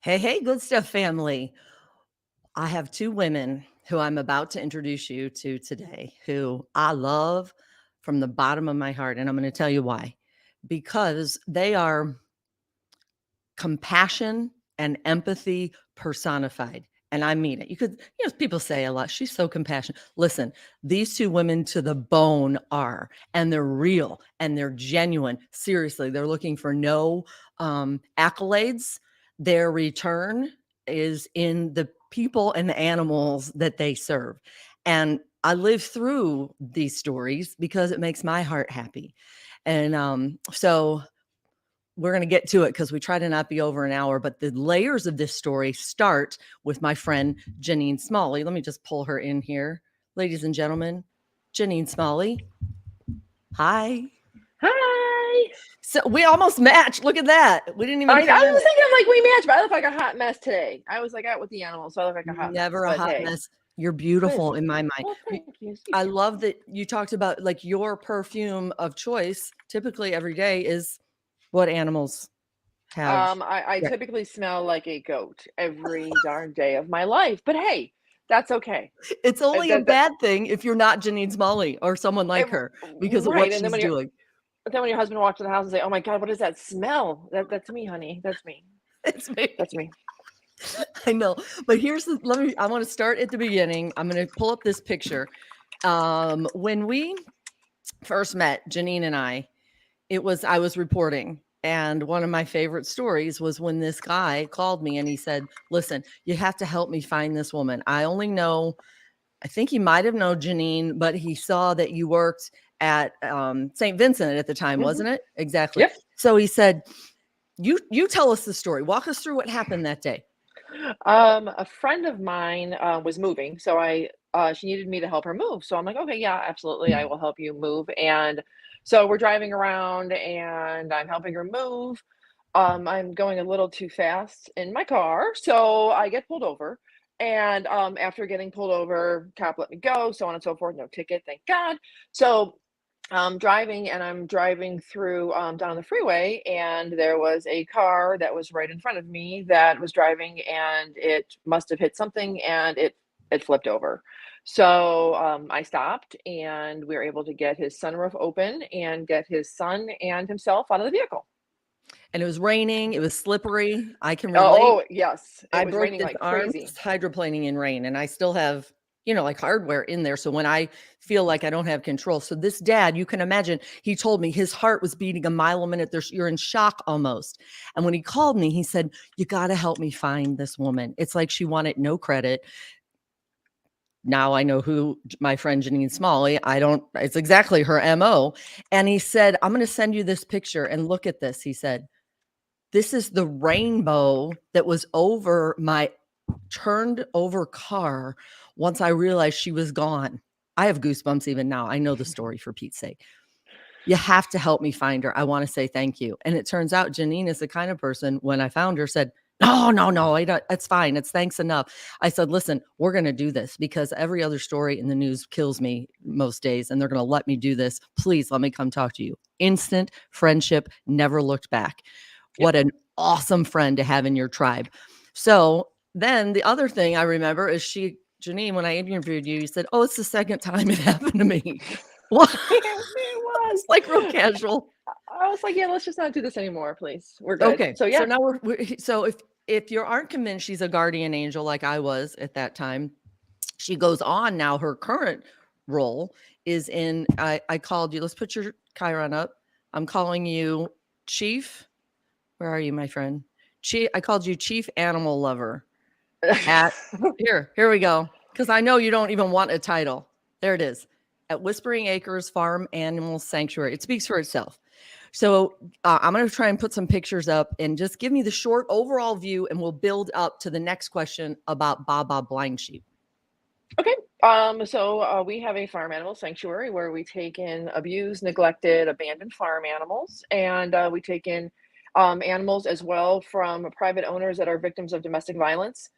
Hey, hey, good stuff, family. I have two women who I'm about to introduce you to today who I love from the bottom of my heart. And I'm going to tell you why. Because they are compassion and empathy personified. And I mean it. People say a lot, she's so compassionate. Listen, these two women to the bone are, and they're real and they're genuine. Seriously, they're looking for no accolades. Their return is in the people and the animals that they serve. And I live through these stories because it makes my heart happy. And so we're going to get to it because we try to not be over an hour, but the layers of this story start with my friend Janine Smalley. Let me just pull her in here. Ladies and gentlemen, Janine Smalley. Hi. Hi. So we almost matched. Look at that. We didn't even I plan was it. thinking, I'm like, we matched, but I look like a hot mess today. I was like out with the animals, so I look like a hot mess. Never a But hot hey, mess. You're beautiful listen. in my mind. Well, thank you. You I too. love that you talked about like your perfume of choice typically every day is what animals have. I Yeah. typically smell like a goat every darn day of my life, but hey, that's okay. It's only a That bad thing if you're not Janine Smalley or someone like her because of what right. And she's doing. then when your husband walks in the house and say, "Oh my God, what is that smell?" That's me, honey. That's me. It's me. That's me. I know. But I want to start at the beginning. I'm going to pull up this picture. When we first met, Janine and I was reporting. And one of my favorite stories was when this guy called me and he said, "Listen, you have to help me find this woman. I think he might have known Janine, but he saw that you worked at St. Vincent at the time, Hmm. wasn't it?" Exactly. Yep. So he said, "You tell us the story. Walk us through what happened that day." A friend of mine was moving, so she needed me to help her move. So I'm like, okay, yeah, absolutely, I will help you move. And so we're driving around, and I'm helping her move. I'm going a little too fast in my car, so I get pulled over. And after getting pulled over, cop let me go, so on and so forth. No ticket, thank God. So I'm driving through down the freeway, and there was a car that was right in front of me that was driving, and it must have hit something, and it flipped over. So I stopped, and we were able to get his sunroof open and get his son and himself out of the vehicle. And it was raining, it was slippery. I can relate. Oh, yes, it I was broke raining this like arm crazy. hydroplaning in rain, and I still have, like hardware in there. So when I feel like I don't have control, so this dad, you can imagine, he told me his heart was beating a mile a minute. You're in shock almost. And when he called me, he said, "You got to help me find this woman." It's like she wanted no credit. Now I know who my friend Janine Smalley. It's exactly her MO. And he said, "I'm going to send you this picture and look at this." He said, "This is the rainbow that was over my turned over car once I realized she was gone." I have goosebumps even now. I know the story, for Pete's sake. "You have to help me find her. I want to say thank you." And it turns out Janine is the kind of person, when I found her, said, "No, no, no, I don't, it's fine. It's thanks enough." I said, "Listen, we're going to do this because every other story in the news kills me most days, and they're going to let me do this. Please let me come talk to you." Instant friendship, never looked back. Yep. What an awesome friend to have in your tribe. So then the other thing I remember is Janine, when I interviewed you, you said, "Oh, it's the second time it happened to me." What? It was. It's like real casual. I was like, yeah, let's just not do this anymore, please. We're good. Okay, So so yeah. now so if you aren't convinced she's a guardian angel like I was at that time, she goes on now. Her current role is in. I called you. Let's put your Chiron up. I'm calling you Chief. Where are you, my friend? Chief. I called you Chief Animal Lover. At here we go. Because I know you don't even want a title. There it is. At Whispering Acres Farm Animal Sanctuary. It speaks for itself. So I'm going to try and put some pictures up and just give me the short overall view, and we'll build up to the next question about Baba Blind Sheep. Okay. We have a farm animal sanctuary where we take in abused, neglected, abandoned farm animals, and we take in animals as well from private owners that are victims of domestic violence.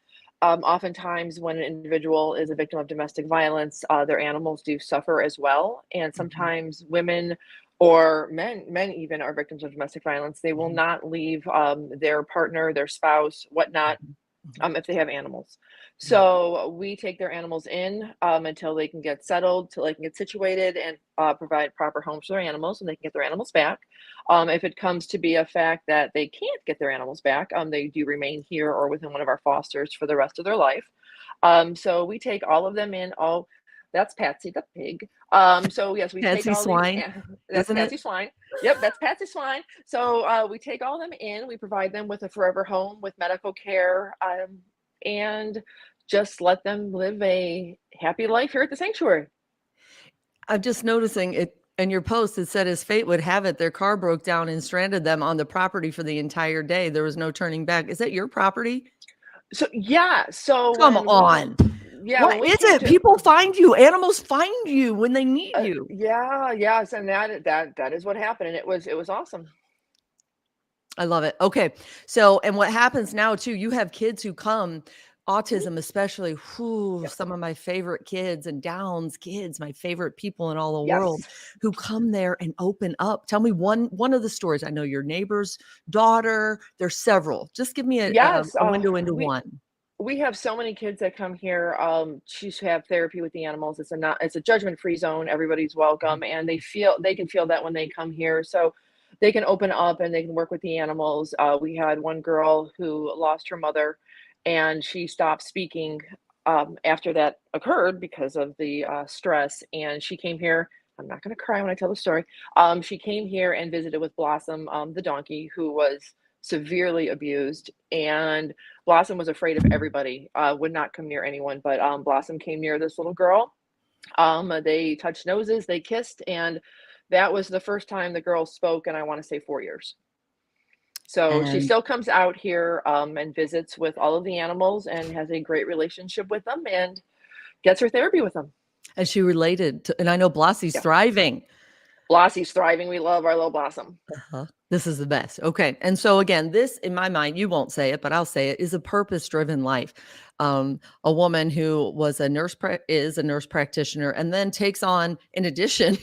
Oftentimes, when an individual is a victim of domestic violence, their animals do suffer as well, and Mhm. sometimes women or men even are victims of domestic violence. They will Mhm, not leave their partner, their spouse, whatnot, mhm, mhm, if they have animals. mhm. So we take their animals in until they can get settled, till they can get situated and provide proper homes for their animals and they can get their animals back. If it comes to be a fact that they can't get their animals back, they do remain here or within one of our fosters for the rest of their life. So we take all of them in. Oh, that's Patsy the pig. So yes, we take Fancy all these. swine, That's isn't it? Patsy Swine. Yep, that's Patsy Swine. So we take all of them in. We provide them with a forever home with medical care, and just let them live a happy life here at the sanctuary. I'm just noticing it in your post, it said as fate would have it, their car broke down and stranded them on the property for the entire day. There was no turning back. Is that your property? So yeah, so Come on. when What we is came it? to People find you. Animals find you when they need you. yeah, yes, and that is what happened, and it was awesome. I love it. Okay. So, and what happens now too, you have kids who come, Mhm. autism especially, whew, Yep. some of my favorite kids and Downs kids, my favorite people in all the world Yes. who come there and open up. Tell me one of the stories. I know your neighbor's daughter. There's several. Just give me a, a, Yes, a window into we one. we have so many kids that come here to have therapy with the animals. It's a judgment-free zone. Everybody's Mhm. welcome and they can feel that when they come here. So they can open up and they can work with the animals. We had one girl who lost her mother and she stopped speaking after that occurred because of the stress. And she came here. I'm not going to cry when I tell the story. She came here and visited with Blossom, the donkey, who was severely abused. And Blossom was afraid of everybody, would not come near anyone, but Blossom came near this little girl. They touched noses, they kissed, and that was the first time the girl spoke, and I want to say 4 years. So she And still comes out here and visits with all of the animals and has a great relationship with them and gets her therapy with them. as she related to, and I know Blossie's Yeah. thriving. Blossie's thriving. We love our little Blossom. Uh-huh. This is the best. Okay. And so again, this in my mind, you won't say it, but I'll say it, is a purpose-driven life. A woman who was a is a nurse practitioner and then takes on, in addition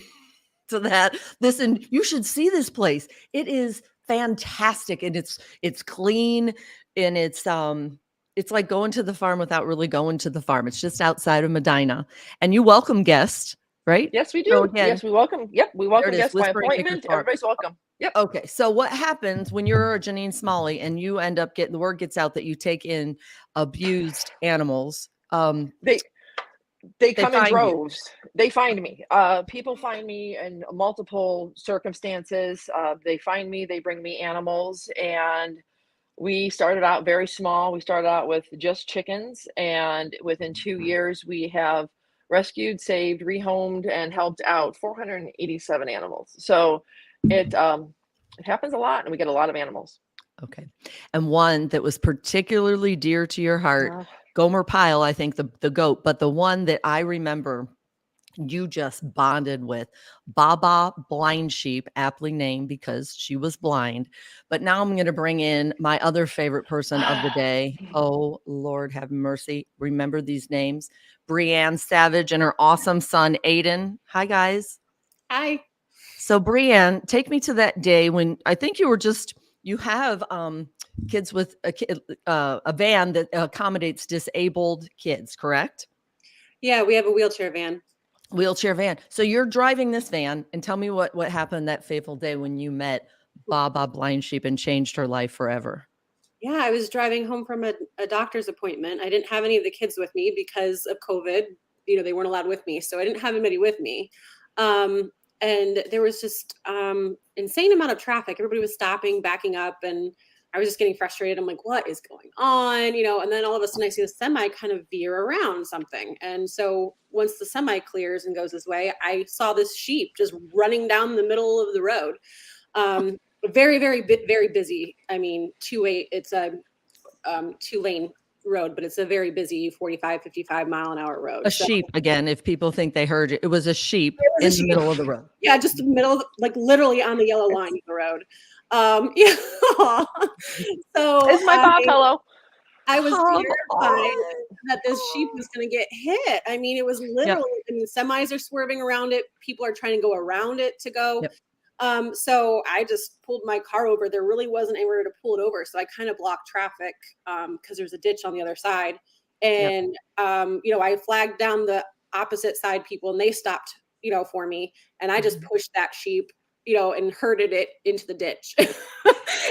to that, this, and you should see this place. It is fantastic and it's clean and it's like going to the farm without really going to the farm. It's just outside of Medina and you welcome guests, right? Yes, we So do. again, Yes, we welcome. Yep, we there it welcome is, guests by Whispering Acres appointment. Farm. Everybody's welcome. Yep. Okay, so what happens when you're a Janine Smalley and you end up getting the word gets out that you take in abused animals? They They They come in find you. droves. They find me. People find me in multiple circumstances. They find me, they bring me animals, and we started out very small. We started out with just chickens, and within 2 years, we have rescued, saved, rehomed, and helped out 487 animals. So it happens a lot, and we get a lot of animals. Okay, and one that was particularly dear to your heart, Uh, Gomer Pyle, I think the goat, but the one that I remember you just bonded with, Baba Blind Sheep, aptly named because she was blind. But now I'm going to bring in my other favorite person of the day. Oh, Lord, have mercy. Remember these names: Brianne Savage and her awesome son, Aiden. Hi, guys. I So, Brianne, take me to that day when I think you were just, you have kids with a van that accommodates disabled kids, correct? Yeah, we have a wheelchair van. Wheelchair van. So you're driving this van and tell me what happened that fateful day when you met Baba Blind Sheep and changed her life forever. Yeah, I was driving home from a doctor's appointment. I didn't have any of the kids with me because of COVID. You know, they weren't allowed with me, so I didn't have anybody with me. And there was just insane amount of traffic. Everybody was stopping, backing up, and I was just getting frustrated. I'm like, what is going on? You know, and then all of a sudden I see the semi kind of veer around something. And so once the semi clears and goes this way, I saw this sheep just running down the middle of the road. Very, very busy. I mean, it's a 2-lane road, but it's a very busy 45, 55 mile an hour road. A So sheep, again, if people think they heard you, it was a sheep it was a in the sheep. middle of the road. Yeah, just the middle, like literally on the yellow line of the road. Yeah. So it's my Bob Hello. I was Come terrified on. that this sheep was going to get hit. I mean, it was Yep. literally, I mean, semis are swerving around it. People are trying to go around it to go. Yep. So I just pulled my car over. There really wasn't anywhere to pull it over. So I kind of blocked traffic because there's a ditch on the other side. Yep. And, I flagged down the opposite side people and they stopped, for me. And I just Mhm. pushed that sheep, and herded it into the ditch.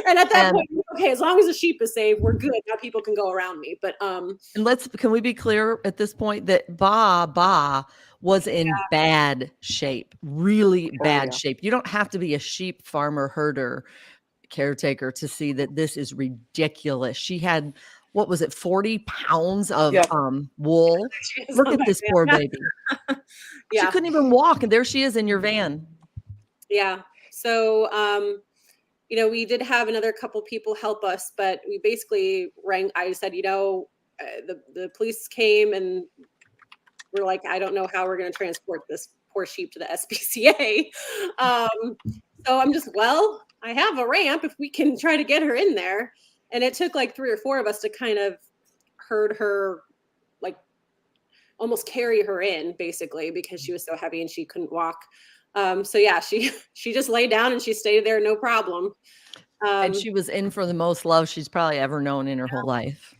And at that And point, okay, as long as the sheep is safe, we're good. Now people can go around me. But can we be clear at this point that Ba was in bad shape, really Oh, bad yeah. shape. You don't have to be a sheep farmer, herder, caretaker to see that this is ridiculous. She had, what was it, 40 pounds of Yeah. wool. she is Look on at my this poor van. baby. She Yeah. couldn't even walk, and there she is in your van. Yeah. So, we did have another couple people help us, but we basically I said, the police came and we're like, I don't know how we're going to transport this poor sheep to the SPCA. So I'm just, well, I have a ramp if we can try to get her in there. And it took like 3 or 4 of us to kind of herd her, like almost carry her in basically because she was so heavy and she couldn't walk. So yeah, she just lay down and she stayed there, no problem. And Um, she was in for the most love she's probably ever known in her whole life.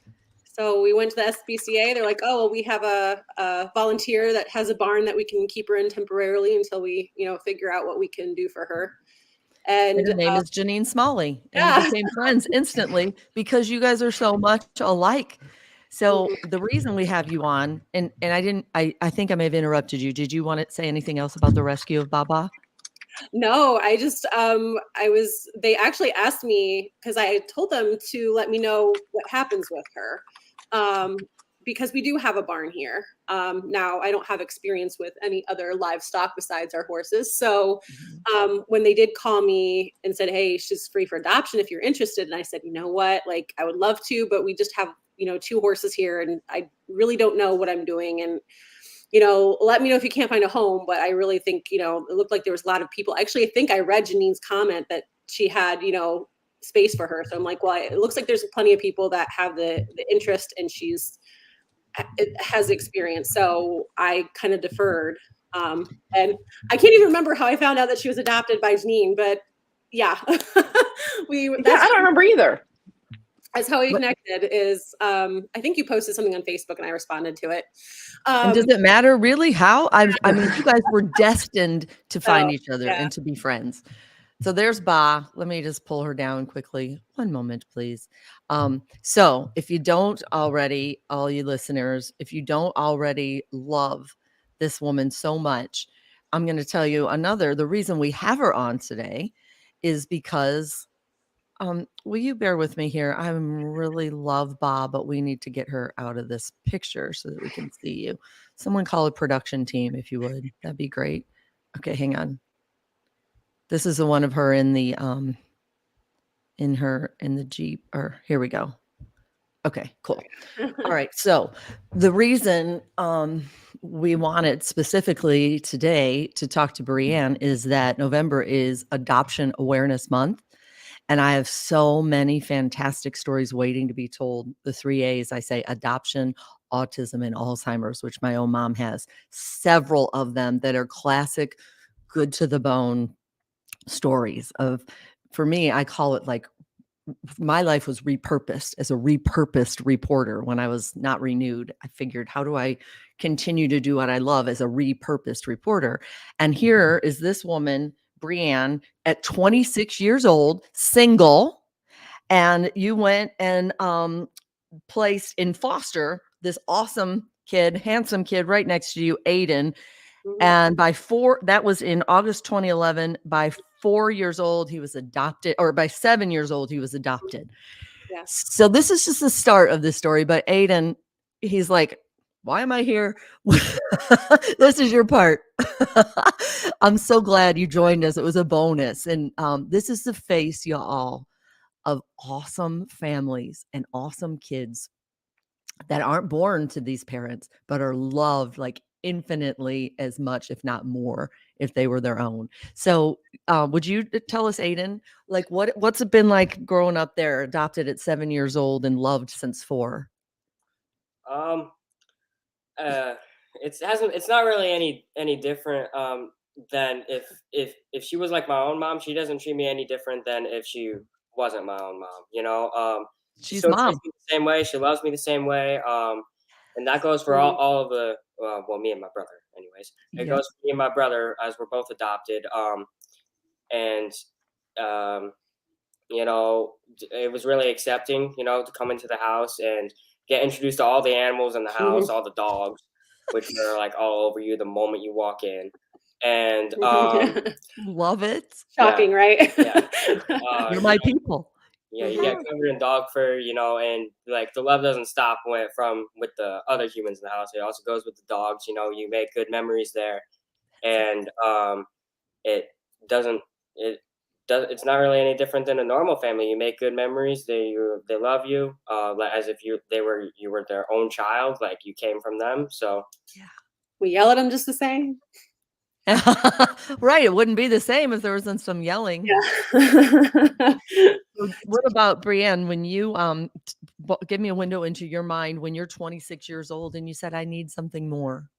So we went to the SPCA. They're like, oh, well, we have a volunteer that has a barn that we can keep her in temporarily until we, figure out what we can do for her. And And her name is Janine Smalley, and you yeah, became friends instantly because you guys are so much alike. So Mhm. the reason we have you on, and I think I may have interrupted you. Did you want to say anything else about the rescue of Baba? No, I just they actually asked me because I told them to let me know what happens with her. Um, because we do have a barn here. Now I don't have experience with any other livestock besides our horses. So Mhm. when they did call me and said, hey, she's free for adoption if you're interested. And I said, you know what, like I would love to, but we just have, 2 horses here and I really don't know what I'm doing. And let me know if you can't find a home. But I really think, it looked like there was a lot of people. Actually, I think I read Janine's comment that she had, space for her. So I'm like, well, it looks like there's plenty of people that have the interest and has experience. So I kind of deferred. And I can't even remember how I found out that she was adopted by Janine, but yeah, Yeah, I don't remember either. that's how we What, connected is, I think you posted something on Facebook and I responded to it. and does Um, it matter really how? I mean, you guys were destined to so find each other yeah. and to be friends. So there's Ba. Let me just pull her down quickly. One moment, please. So if you don't already, all you listeners, if you don't already love this woman so much, I'm going to tell you the reason we have her on today is because, will you bear with me here? I really love Ba, but we need to get her out of this picture so that we can see you. Someone call a production team if you would. That'd be great. Okay, hang on. This is the one of her in the in the Jeep, or here we go. Okay, cool. All right. So the reason we wanted specifically today to talk to Brianne is that November is Adoption Awareness Month. And I have so many fantastic stories waiting to be told. The 3 A's, I say adoption, autism, and Alzheimer's, which my own mom has. Several of them that are classic, good to the bone stories of, for me, I call it like my life was repurposed as a repurposed reporter when I was not renewed. I figured, how do I continue to do what I love as a repurposed reporter? And here is this woman, Brianne, at 26 years old, single, and you went and placed in foster this awesome kid, handsome kid right next to you, Aiden. Mhm. And that was in August 2011. By 4 years old, he was adopted, or by 7 years old, he was adopted. Yeah. So this is just the start of this story. But Aiden, he's like, why am I here? This is your part. I'm so glad you joined us. It was a bonus. And this is the face, y'all, of awesome families and awesome kids that aren't born to these parents, but are loved like infinitely as much, if not more, if they were their own. So, would you tell us, Aiden, like what's it been like growing up there, adopted at 7 years old and loved since 4? Um, it's not really any different. than if she was like my own mom, she doesn't treat me any different than if she wasn't my own mom. She She's still treats mom. me the same way. She loves me the same way. And that goes for all of the well, me and my brother, anyways. It Yep. goes for me and my brother as we're both adopted. And um, it was really accepting, to come into the house and get introduced to all the animals in the house, all the dogs, which are like all over you the moment you walk in. And Love it. yeah, Shocking, right? yeah, You're you my people. yeah, you get covered in dog fur, and like the love doesn't stop with the other humans in the house. It also goes with the dogs. You make good memories there, and it doesn't it it's not really any different than a normal family. You make good memories. They love you, like as if you were their own child, like you came from them. So We yell at them just the same. Right, it wouldn't be the same if there wasn't some yelling. Yeah. So what about Brienne, when you, give me a window into your mind when you're 26 years old and you said, "I need something more."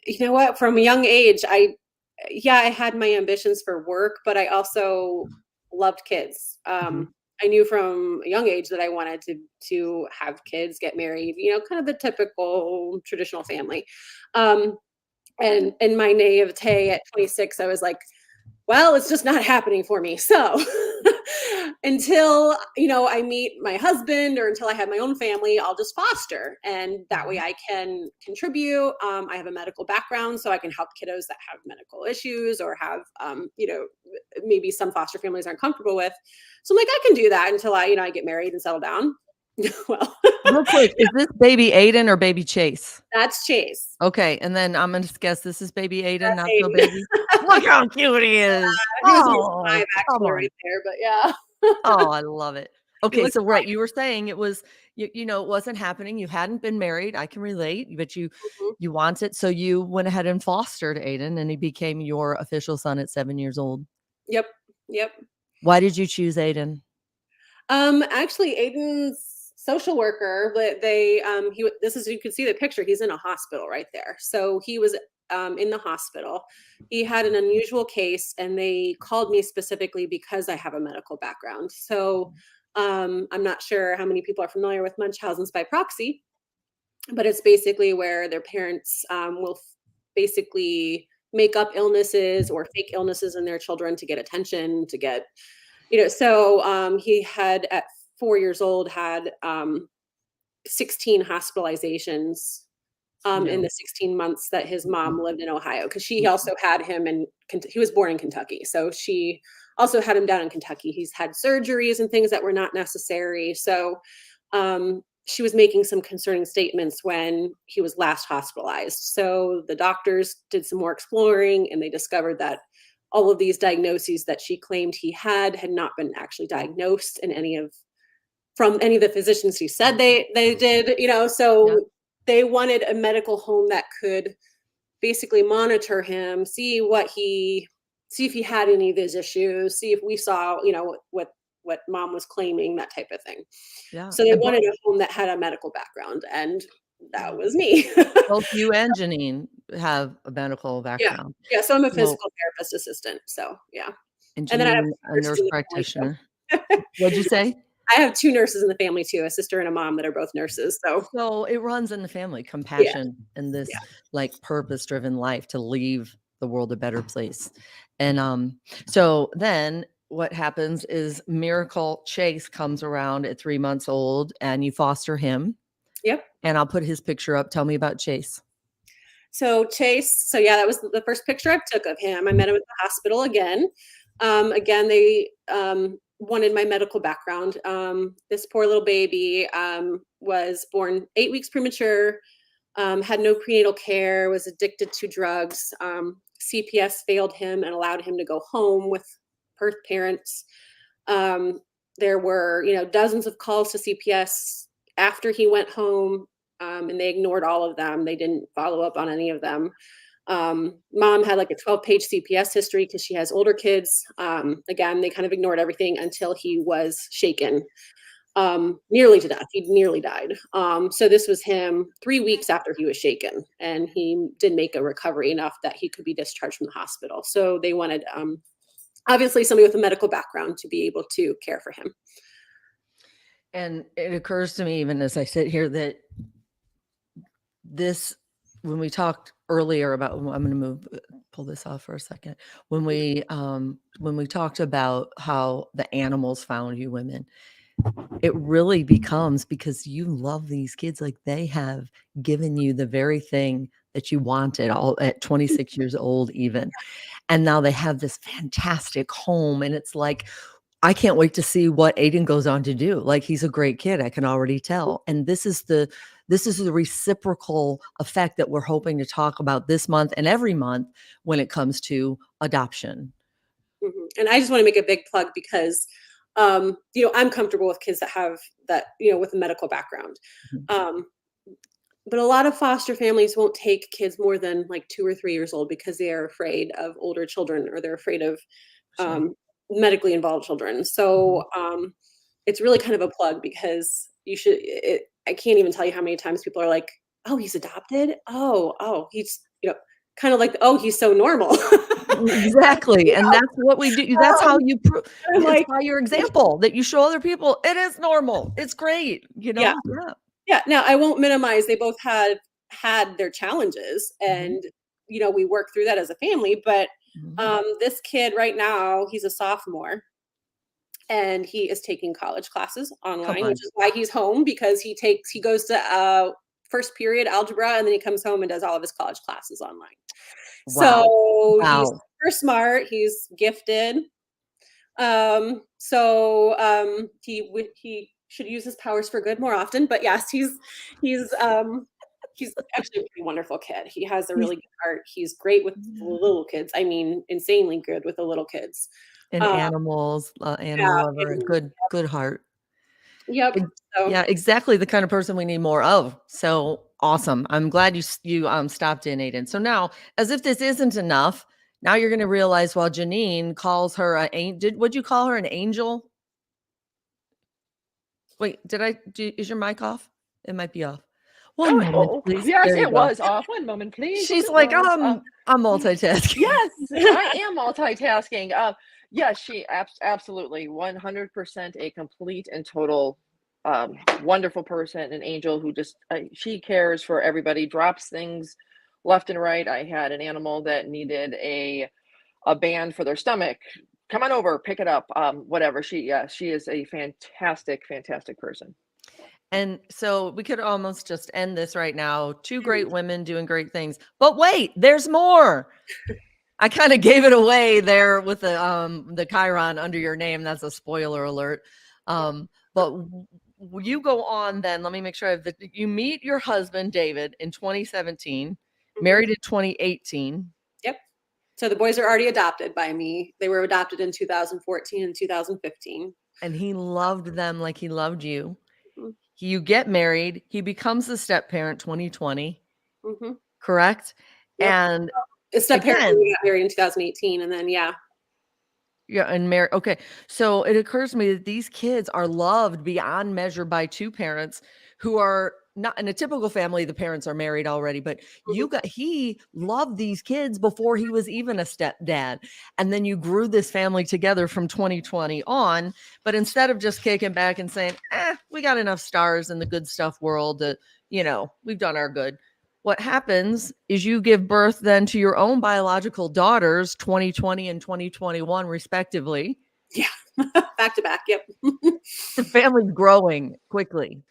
You know what? From a young age, I had my ambitions for work, but I also loved kids. Mhm. I knew from a young age that I wanted to have kids, get married, kind of the typical traditional family. And in my naivete at 26, I was like, well, it's just not happening for me. So until, I meet my husband or until I have my own family, I'll just foster. And that way Mhm. I can contribute. I have a medical background, so I can help kiddos that have medical issues or have, maybe some foster families aren't comfortable with. So I'm like, I can do that until I get married and settle down. Well, Real quick, is this baby Aiden or baby Chase? that's Chase. Okay, and then I'm gonna guess this is baby Aiden, That's not so Aiden. baby? Look how cute he is. He was number Oh, 5 come actually on. right there, but yeah. Oh, I love it. He Okay, looks so right, you were saying it was it wasn't happening. You hadn't been married. I can relate, but you Mhm. you want it, so you went ahead and fostered Aiden, and he became your official son at 7 years old. Yep. Yep. Why did you choose Aiden? Actually, Aiden's social worker, but they, this is, you can see the picture. He's in a hospital right there. So he was in the hospital. He had an unusual case, and they called me specifically because I have a medical background. So I'm not sure how many people are familiar with Munchausen's by proxy, but it's basically where their parents will basically make up illnesses or fake illnesses in their children to get attention, to get so he had at 4 years old had 16 hospitalizations in No. the 16 months that his mom lived in Ohio, because she also had him in he was born in Kentucky, so she also had him down in Kentucky. He's had surgeries and things that were not necessary. So she was making some concerning statements when he was last hospitalized. So the doctors did some more exploring, and they discovered that all of these diagnoses that she claimed he had not been actually diagnosed in from any of the physicians who said they did. Yeah. So they wanted a medical home that could basically monitor him, see if he had any of these issues, see if we saw, what mom was claiming, that type of thing. Yeah, So they and wanted a home that had a medical background, and that was me. both you and Janine have a medical Yeah. background. Yeah, so I'm a So physical therapist assistant, so yeah. and And then I have Janine, 2 a nurses nurse in the family practitioner. too. What'd you say? I have 2 nurses in the family too, a sister and a mom that are both nurses, so So it runs in the family, yeah, compassion and this yeah. like purpose-driven life to leave the world a better place. And so then what happens is Miracle Chase comes around at 3 months old and you foster him. Yep. And I'll put his picture up. Tell me about Chase. So Chase, so yeah, that was the first picture I took of him. I met him at the hospital again. Again, they wanted my medical background. This poor little baby was born 8 weeks premature, had no prenatal care, was addicted to drugs. CPS failed him and allowed him to go home with birth parents. There were, dozens of calls to CPS after he went home, and they ignored all of them. They didn't follow up on any of them. Mom had like a 12-page CPS history because she has older kids. Again, they kind of ignored everything until he was shaken. nearly to death. He nearly died. So this was him 3 weeks after he was shaken, and he did make a recovery enough that he could be discharged from the hospital. So they wanted, obviously, somebody with a medical background to be able to care for him. And it occurs to me, even as I sit here, that this, when we talked earlier about, I'm going to pull this off for a second. When we talked about how the animals found you women, it really becomes because you love these kids, like they have given you the very thing that you wanted all at 26 years old, even. And now they have this fantastic home. And it's like, I can't wait to see what Aiden goes on to do. Like, he's a great kid. I can already tell. And this is the reciprocal effect that we're hoping to talk about this month and every month when it comes to adoption. And I just want to make a big plug because, I'm comfortable with kids that have that, with a medical background. But a lot of foster families won't take kids more than like 2 or 3 years old because they are afraid of older children, or they're afraid of medically involved children. So it's really kind of a plug because I can't even tell you how many times people are like, oh, he's adopted. Oh, he's, kind of like, oh, he's so normal. Exactly. And that's what we do. That's how you prove, like, by your example that you show other people it is normal. It's great. Yeah. Now, I won't minimize. They both had their challenges, and we work through that as a family. But this kid right now, he's a sophomore, and he is taking college classes online, which is why he's home, because he goes to first period algebra, and then he comes home and does all of his college classes online. Wow. So he's super smart. He's gifted. He should use his powers for good more often. But yes, he's actually a pretty wonderful kid. He has a really good heart. He's great with the little kids. I mean, insanely good with the little kids. And animals, animal lover, good heart. Yep. Yeah, exactly the kind of person we need more of. So awesome. I'm glad you stopped in, Aiden. So now, as if this isn't enough, now you're going to realize while Janine calls her would you call her an angel? Wait, is your mic off? It might be off. One moment, please. Yes, it was off. One moment, please. She's like, I'm multitasking. Yes, I am multitasking. Yes, she absolutely 100% a complete and total wonderful person, an angel who just she cares for everybody, drops things left and right. I had an animal that needed a band for their stomach. Come on over, pick it up. Whatever. She is a fantastic person. And so we could almost just end this right now. Two great women doing great things. But wait, there's more. I kind of gave it away there with the Chiron under your name. That's a spoiler alert. But you go on then. Let me make sure you meet your husband, David, in 2017, married in 2018. Yep. So the boys are already adopted by me. They were adopted in 2014 and 2015. And he loved them like he loved you. You get married. He becomes a step parent 2020. Correct? Yep. And a step parent, we got married in 2018, and then Yeah, and married. Okay. So it occurs to me that these kids are loved beyond measure by two parents who are not in a typical family. The parents are married already, but he loved these kids before he was even a stepdad. And then you grew this family together from 2020 on. But instead of just kicking back and saying, we got enough stars in the good stuff world that, we've done our good. What happens is you give birth then to your own biological daughters, 2020 and 2021, respectively. Yeah, back to back. Yep. The family's growing quickly.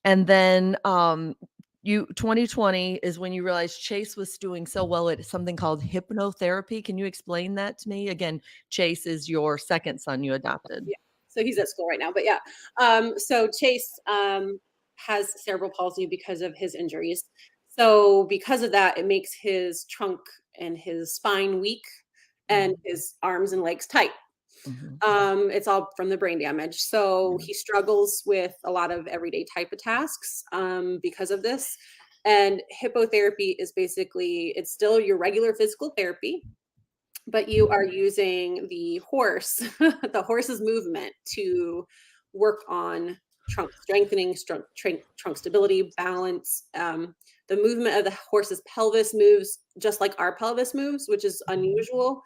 And then 2020 is when you realize Chase was doing so well at something called hypnotherapy. Can you explain that to me? Again, Chase is your second son you adopted. Yeah. So he's at school right now, but yeah. So Chase has cerebral palsy because of his injuries. So because of that, it makes his trunk and his spine weak and his arms and legs tight. It's all from the brain damage. So he struggles with a lot of everyday type of tasks because of this. And hippotherapy is basically, it's still your regular physical therapy, but you are using the horse's movement to work on trunk strengthening, trunk stability, balance. The movement of the horse's pelvis moves just like our pelvis moves, which is unusual.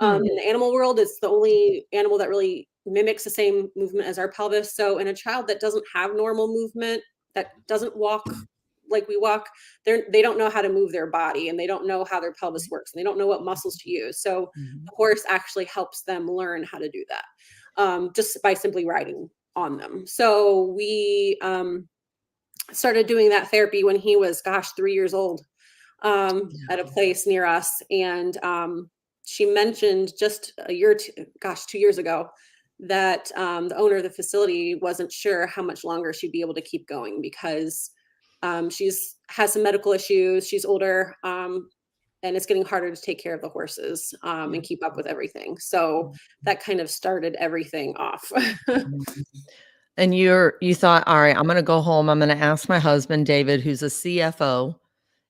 In the animal world, it's the only animal that really mimics the same movement as our pelvis. So in a child that doesn't have normal movement, that doesn't walk like we walk, they don't know how to move their body, and they don't know how their pelvis works, and they don't know what muscles to use. So the horse actually helps them learn how to do that, just by simply riding on them. So we started doing that therapy when he was, 3 years old, at a place near us. And she mentioned just a year, 2 years ago, that the owner of the facility wasn't sure how much longer she'd be able to keep going, because has some medical issues. She's older, and it's getting harder to take care of the horses, and keep up with everything. So that kind of started everything off. And you thought, all right, I'm going to go home. I'm going to ask my husband, David, who's a CFO,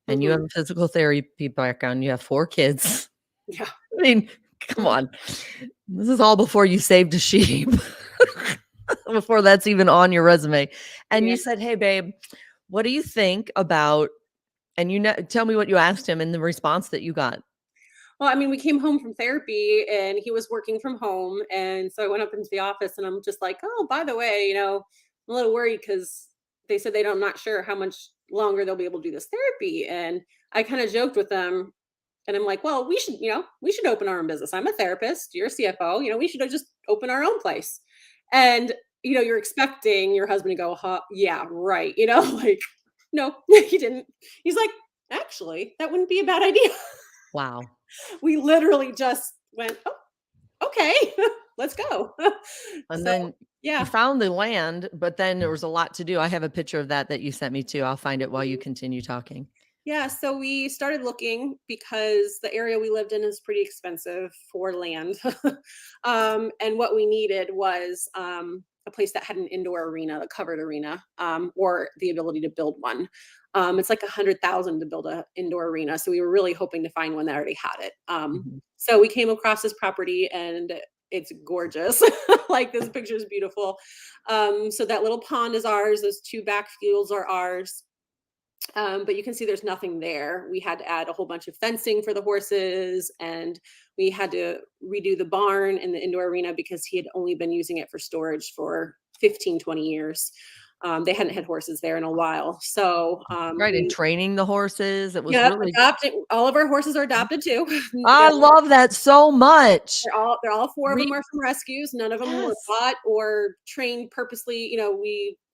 and you have a physical therapy background. You have 4 kids. Yeah. I mean, come on. This is all before you saved a sheep, before that's even on your resume. And you said, hey, babe, what do you think about, and tell me what you asked him and the response that you got. Well, I mean, we came home from therapy and he was working from home. And so I went up into the office and I'm just like, oh, by the way, I'm a little worried because they said I'm not sure how much longer they'll be able to do this therapy. And I kind of joked with them, and I'm like, well, we should open our own business. I'm a therapist. You're a CFO. We should just open our own place. And, you're expecting your husband to go, yeah, right. Like, no, he didn't. He's like, actually, that wouldn't be a bad idea. Wow. We literally just went, oh, okay, let's go. And then yeah, you found the land, but then there was a lot to do. I have a picture of that you sent me too. I'll find it while you continue talking. Yeah, so we started looking because the area we lived in is pretty expensive for land. And what we needed was a place that had an indoor arena, a covered arena, or the ability to build one. It's like $100,000 to build an indoor arena. So we were really hoping to find one that already had it. So we came across this property and it's gorgeous. Like, this picture is beautiful. So that little pond is ours. Those 2 back fields are ours. But you can see there's nothing there. We had to add a whole bunch of fencing for the horses, and we had to redo the barn and the indoor arena because he had only been using it for storage for 15, 20 years. They hadn't had horses there in a while. So, right. And training the horses. It was really adopting. All of our horses are adopted too. I love that so much. They're all 4 of them are from rescues. None of them were bought or trained purposely.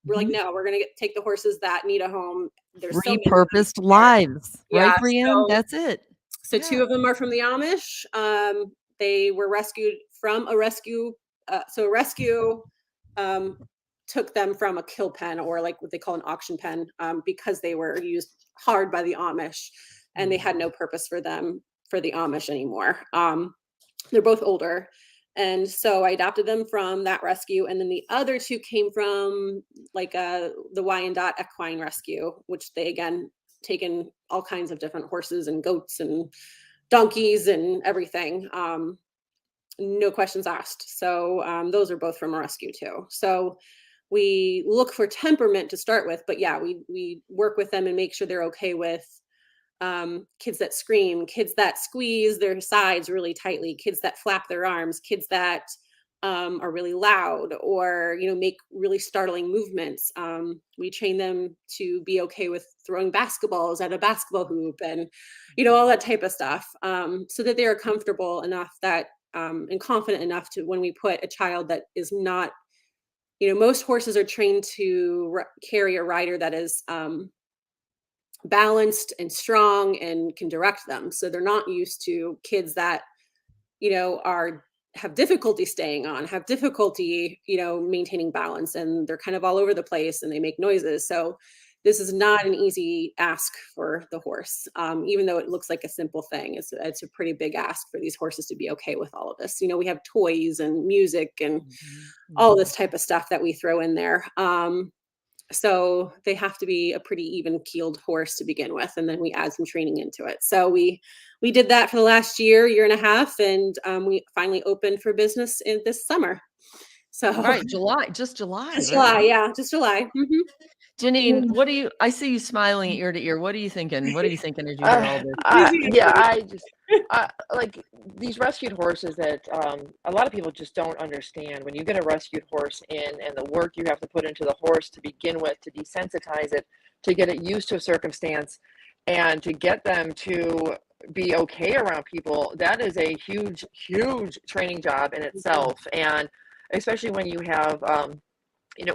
We're like, no, we're going to take the horses that need a home. There's repurposed lives, right, Brianne? That's it. So 2 of them are from the Amish. They were rescued from a rescue. So a rescue took them from a kill pen, or like what they call an auction pen, because they were used hard by the Amish, and they had no purpose for them for the Amish anymore. They're both older. And so I adopted them from that rescue. And then the other 2 came from like the Wyandotte Equine Rescue, which they, again, taken all kinds of different horses and goats and donkeys and everything. No questions asked. So those are both from a rescue too. So we look for temperament to start with, but yeah, we work with them and make sure they're okay with kids that scream, kids that squeeze their sides really tightly, kids that flap their arms, kids that are really loud, or make really startling movements. We train them to be okay with throwing basketballs at a basketball hoop, and all that type of stuff, so that they are comfortable enough that and confident enough to, when we put a child that is not, most horses are trained to carry a rider that is balanced and strong and can direct them. So they're not used to kids that, have difficulty staying on, have difficulty, maintaining balance, and they're kind of all over the place and they make noises. So this is not an easy ask for the horse. Even though it looks like a simple thing, it's a pretty big ask for these horses to be okay with all of this. We have toys and music and all this type of stuff that we throw in there. So they have to be a pretty even-keeled horse to begin with, and then we add some training into it. So we did that for the last year and a half, and we finally opened for business in this summer. So Right, July, just July, just right? July, yeah, just July. Janine, what do you I see you smiling ear to ear. What are you thinking? What are you thinking as you hear all this? Yeah, I just like these rescued horses that a lot of people just don't understand. When you get a rescued horse in, and the work you have to put into the horse to begin with, to desensitize it, to get it used to a circumstance, and to get them to be okay around people, that is a huge, huge training job in itself. And especially when you have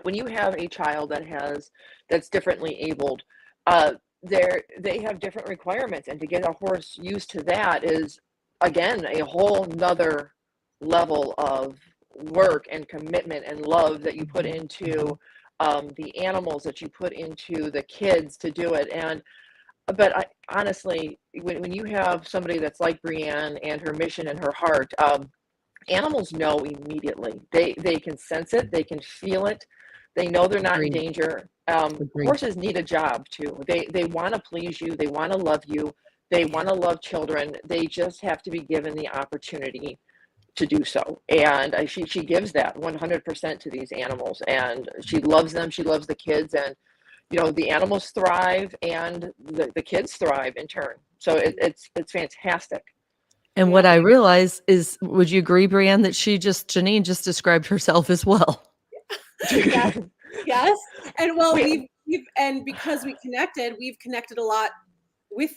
when you have a child that's differently abled, uh, they have different requirements, and to get a horse used to that is again a whole nother level of work and commitment and love that you put into the animals, that you put into the kids to do it. And but I honestly, when you have somebody that's like Brienne and her mission and her heart, animals know immediately. They can sense it, they can feel it, they know they're not in Agreed. danger. Agreed. Horses need a job too. They want to please you, they want to love you, they want to love children. They just have to be given the opportunity to do so. And she gives that 100% to these animals, and she loves them. She loves the kids, and the animals thrive, and the kids thrive in turn. So it's fantastic. And what I realize is, would you agree, Brienne, that Janine just described herself as well? Yes, yes. And well, Wait. and because we've connected a lot with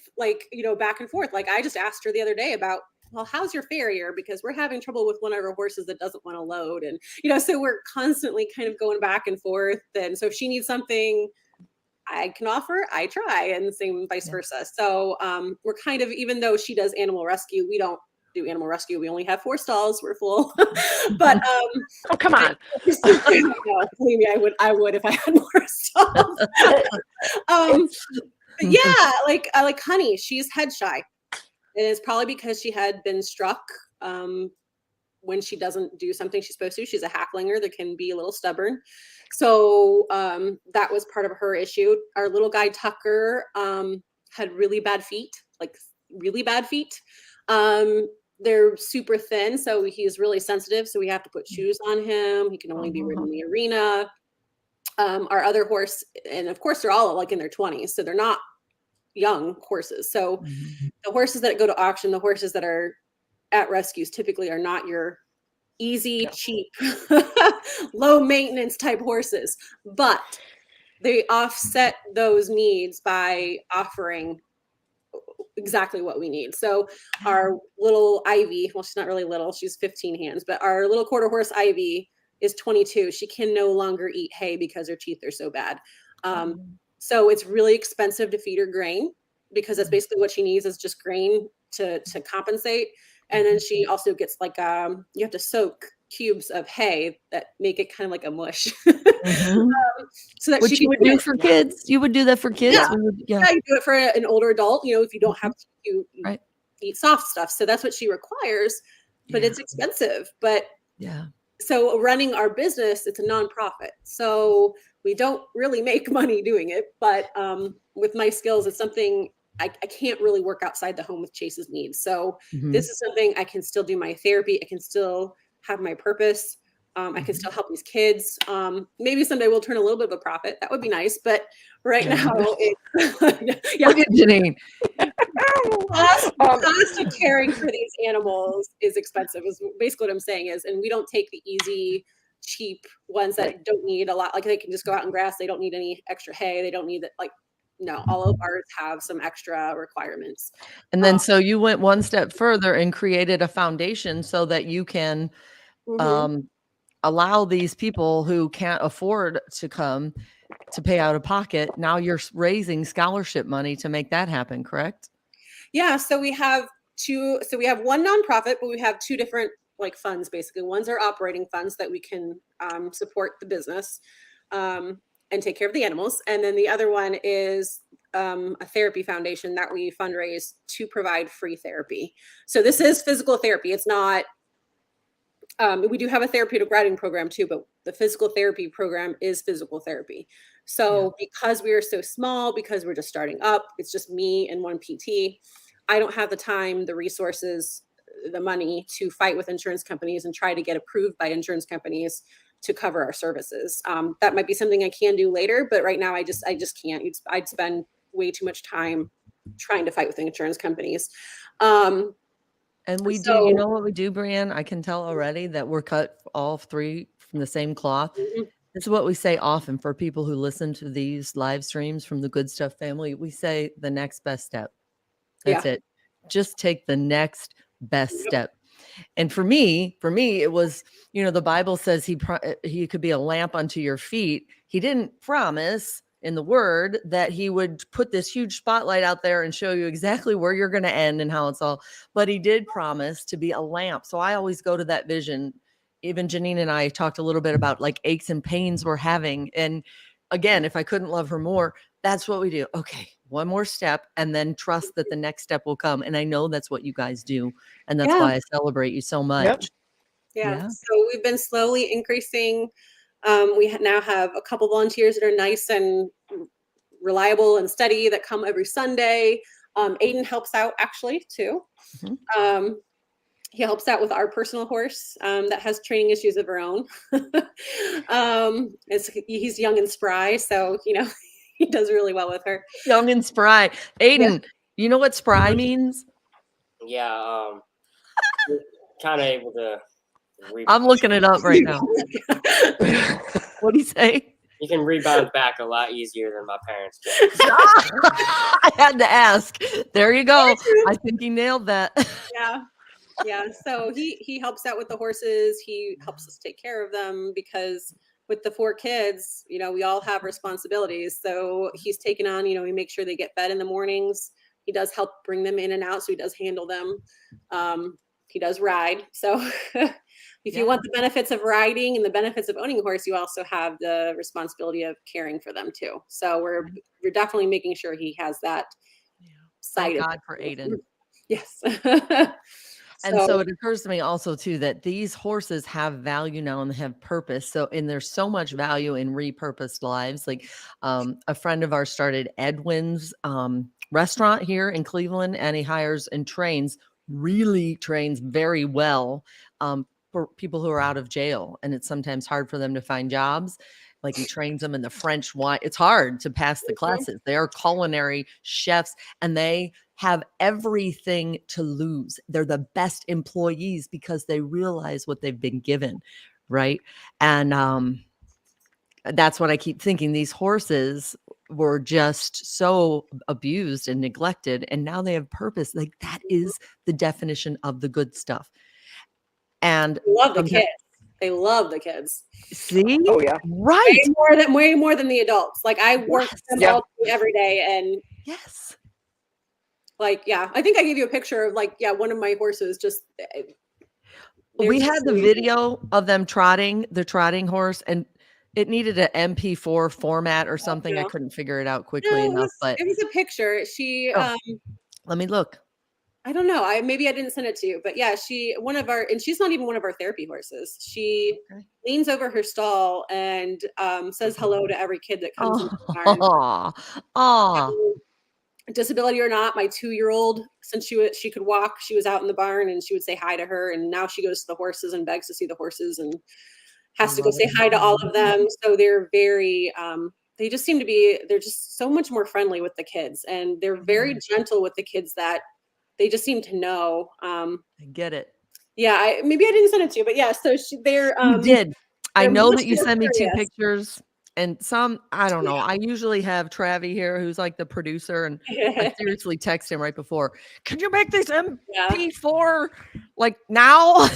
back and forth. Like I just asked her the other day about, well, how's your farrier? Because we're having trouble with one of our horses that doesn't want to load. And, so we're constantly kind of going back and forth. And so if she needs something I can offer, I try, and the same vice versa. So we're kind of, even though she does animal rescue, we don't do animal rescue. We only have 4 stalls. We're full. But oh, come on. No, believe me, I would if I had more stalls. Yeah, like Honey, she's head shy. And it's probably because she had been struck when she doesn't do something she's supposed to. She's a halflinger that can be a little stubborn. So that was part of her issue. Our little guy Tucker had really bad feet, like really bad feet. They're super thin, so he's really sensitive. So we have to put shoes on him. He can only be ridden in the arena. Our other horse, and of course they're all like in their 20s, so they're not young horses. So the horses that go to auction, the horses that are at rescues typically are not your easy, cheap, low maintenance type horses, but they offset those needs by offering exactly what we need. So our little Ivy, well, she's not really little, she's 15 hands, but our little quarter horse Ivy is 22. She can no longer eat hay because her teeth are so bad. So it's really expensive to feed her grain, because that's basically what she needs, is just grain to compensate. And then she also gets like you have to soak cubes of hay that make it kind of like a mush. So that Which she you would do for kids. You would do that for kids. Yeah, you do it for an older adult. If you don't have to, you eat soft stuff. So that's what she requires, but it's expensive. But so running our business, it's a nonprofit, so we don't really make money doing it. But with my skills, it's something I can't really work outside the home with Chase's needs. So this is something I can still do my therapy. I can still have my purpose. I can still help these kids. Maybe someday we'll turn a little bit of a profit. That would be nice. But right now, look at Janine. Cost of caring for these animals is expensive, is basically what I'm saying is, and we don't take the easy, cheap ones that don't need a lot. Like they can just go out and grass. They don't need any extra hay. They don't need that. Like, no, all of ours have some extra requirements. And then so you went one step further and created a foundation so that you can allow these people who can't afford to come to pay out of pocket. Now you're raising scholarship money to make that happen, correct? Yeah. So we have one nonprofit, but we have 2 different like funds, basically. One's our operating funds that we can support the business and take care of the animals. And then the other one is a therapy foundation that we fundraise to provide free therapy. So this is physical therapy. It's not, we do have a therapeutic riding program too, but the physical therapy program is physical therapy. So because we are so small, because we're just starting up, it's just me and one PT. I don't have the time, the resources, the money to fight with insurance companies and try to get approved by insurance companies to cover our services. That might be something I can do later, but right now I just can't. I'd spend way too much time trying to fight with insurance companies. And we do, So you know what we do, Brianne? I can tell already that we're cut all three from the same cloth. mhm, This is what we say often for people who listen to these live streams from the Good Stuff family. We say the next best step. That's yeah, it. Just take the next best yep, step. And for me, it was, the Bible says he could be a lamp unto your feet. He didn't promise in the word that he would put this huge spotlight out there and show you exactly where you're going to end and how it's all, but he did promise to be a lamp. So I always go to that vision. Even Janine and I talked a little bit about like aches and pains we're having. And again, if I couldn't love her more, that's what we do. Okay, one more step and then trust that the next step will come. And I know that's what you guys do. And that's yeah, why I celebrate you so Yep. much. yeah. Yeah. So we've been slowly increasing. We now have a couple volunteers that are nice and reliable and steady that come every Sunday. Aiden helps out actually too. Mhm. He helps out with our personal horse that has training issues of her own. He's young and spry, so he does really well with her. Young and spry. Yeah. Aiden, you know what spry means? Yeah, kind of able to. I'm looking it up right now. What do you say? You can rebound back a lot easier than my parents did. I had to ask. There you go. I think he nailed that. Yeah. So he helps out with the horses. He helps us take care of them because with the 4 kids, we all have responsibilities. So he's taken on, we make sure they get fed in the mornings. He does help bring them in and out. So he does handle them. He does ride. So if you want the benefits of riding and the benefits of owning a horse, you also have the responsibility of caring for them too. So we're definitely making sure he has that side Thank of God for Aiden. Yes. And so it occurs to me also too that these horses have value now and they have purpose. So, and there's so much value in repurposed lives. Like a friend of ours started Edwin's restaurant here in Cleveland, and he hires and really trains very well for people who are out of jail. And it's sometimes hard for them to find jobs. Like he trains them in the French wine. It's hard to pass the classes. They are culinary chefs and they have everything to lose. They're the best employees because they realize what they've been given, right? And that's what I keep thinking. These horses were just so abused and neglected, and now they have purpose. Like that is the definition of the good stuff. And they love the kids. They love the kids. See? Oh yeah. Right. Way more than the adults. Like I work with them all day, every day, and yes. Like, yeah, I think I gave you a picture of one of my horses just. We had the video of them trotting, the trotting horse, and it needed an MP4 format or something. I couldn't figure it out quickly enough, but it was a picture. She, let me look. I don't know. Maybe I didn't send it to you, but yeah, and she's not even one of our therapy horses. She leans over her stall and says hello to every kid that comes in the barn. Disability or not, my 2-year-old, since she could walk, she was out in the barn and she would say hi to her. And now she goes to the horses and begs to see the horses and has to go say hi to all of them. So they're very, they just seem to be, they're just so much more friendly with the kids, and they're very gentle with the kids that they just seem to know. I get it. Yeah, maybe I didn't send it to you, but yeah, so they're. You did. I know that you sent me 2 pictures. And some, I don't know. I usually have Travi here, who's like the producer, and I seriously text him right before. Can you make this MP4 like now?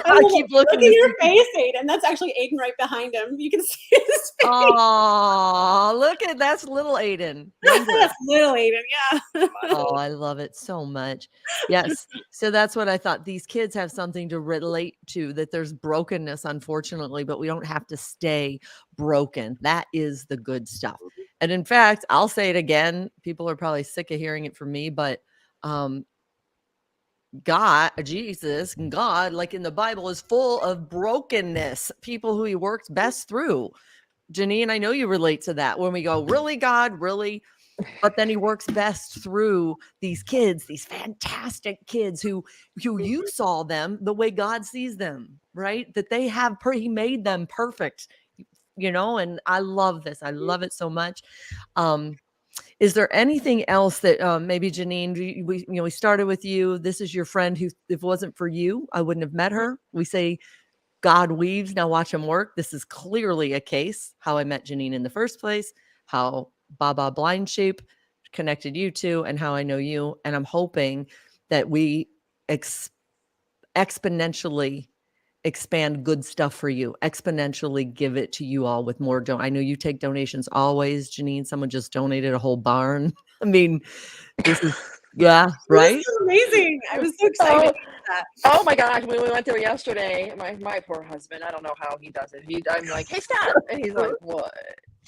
I keep looking at your face, Aiden. That's actually Aiden right behind him. You can see his face. Oh, look at that's little Aiden. That's little Aiden, yeah. Oh, I love it so much. Yes. So that's what I thought. These kids have something to relate to, that there's brokenness, unfortunately, but we don't have to stay broken. That is the good stuff. And in fact, I'll say it again. People are probably sick of hearing it from me, but God, Jesus, God, like in the Bible, is full of brokenness, people who he works best through. Janine, I know you relate to that when we go, really, God, really? But then he works best through these kids, these fantastic kids who you saw them the way God sees them. right? That they have, he made them perfect, and I love this. I love it so much. Is there anything else that maybe Janine, we started with you. This is your friend who, if it wasn't for you, I wouldn't have met her. We say God weaves, now watch him work. This is clearly a case, how I met Janine in the first place, how Baba Blind Sheep connected you two, and how I know you. And I'm hoping that we exponentially expand good stuff for you, exponentially give it to you all with more. I know you take donations always, Janine. Someone just donated a whole barn. I mean, this is, yeah, right? This is amazing. I was so excited to hear that. Oh my gosh, when we went there yesterday, my poor husband, I don't know how he does it. I'm like, hey, Scott. And he's like, what?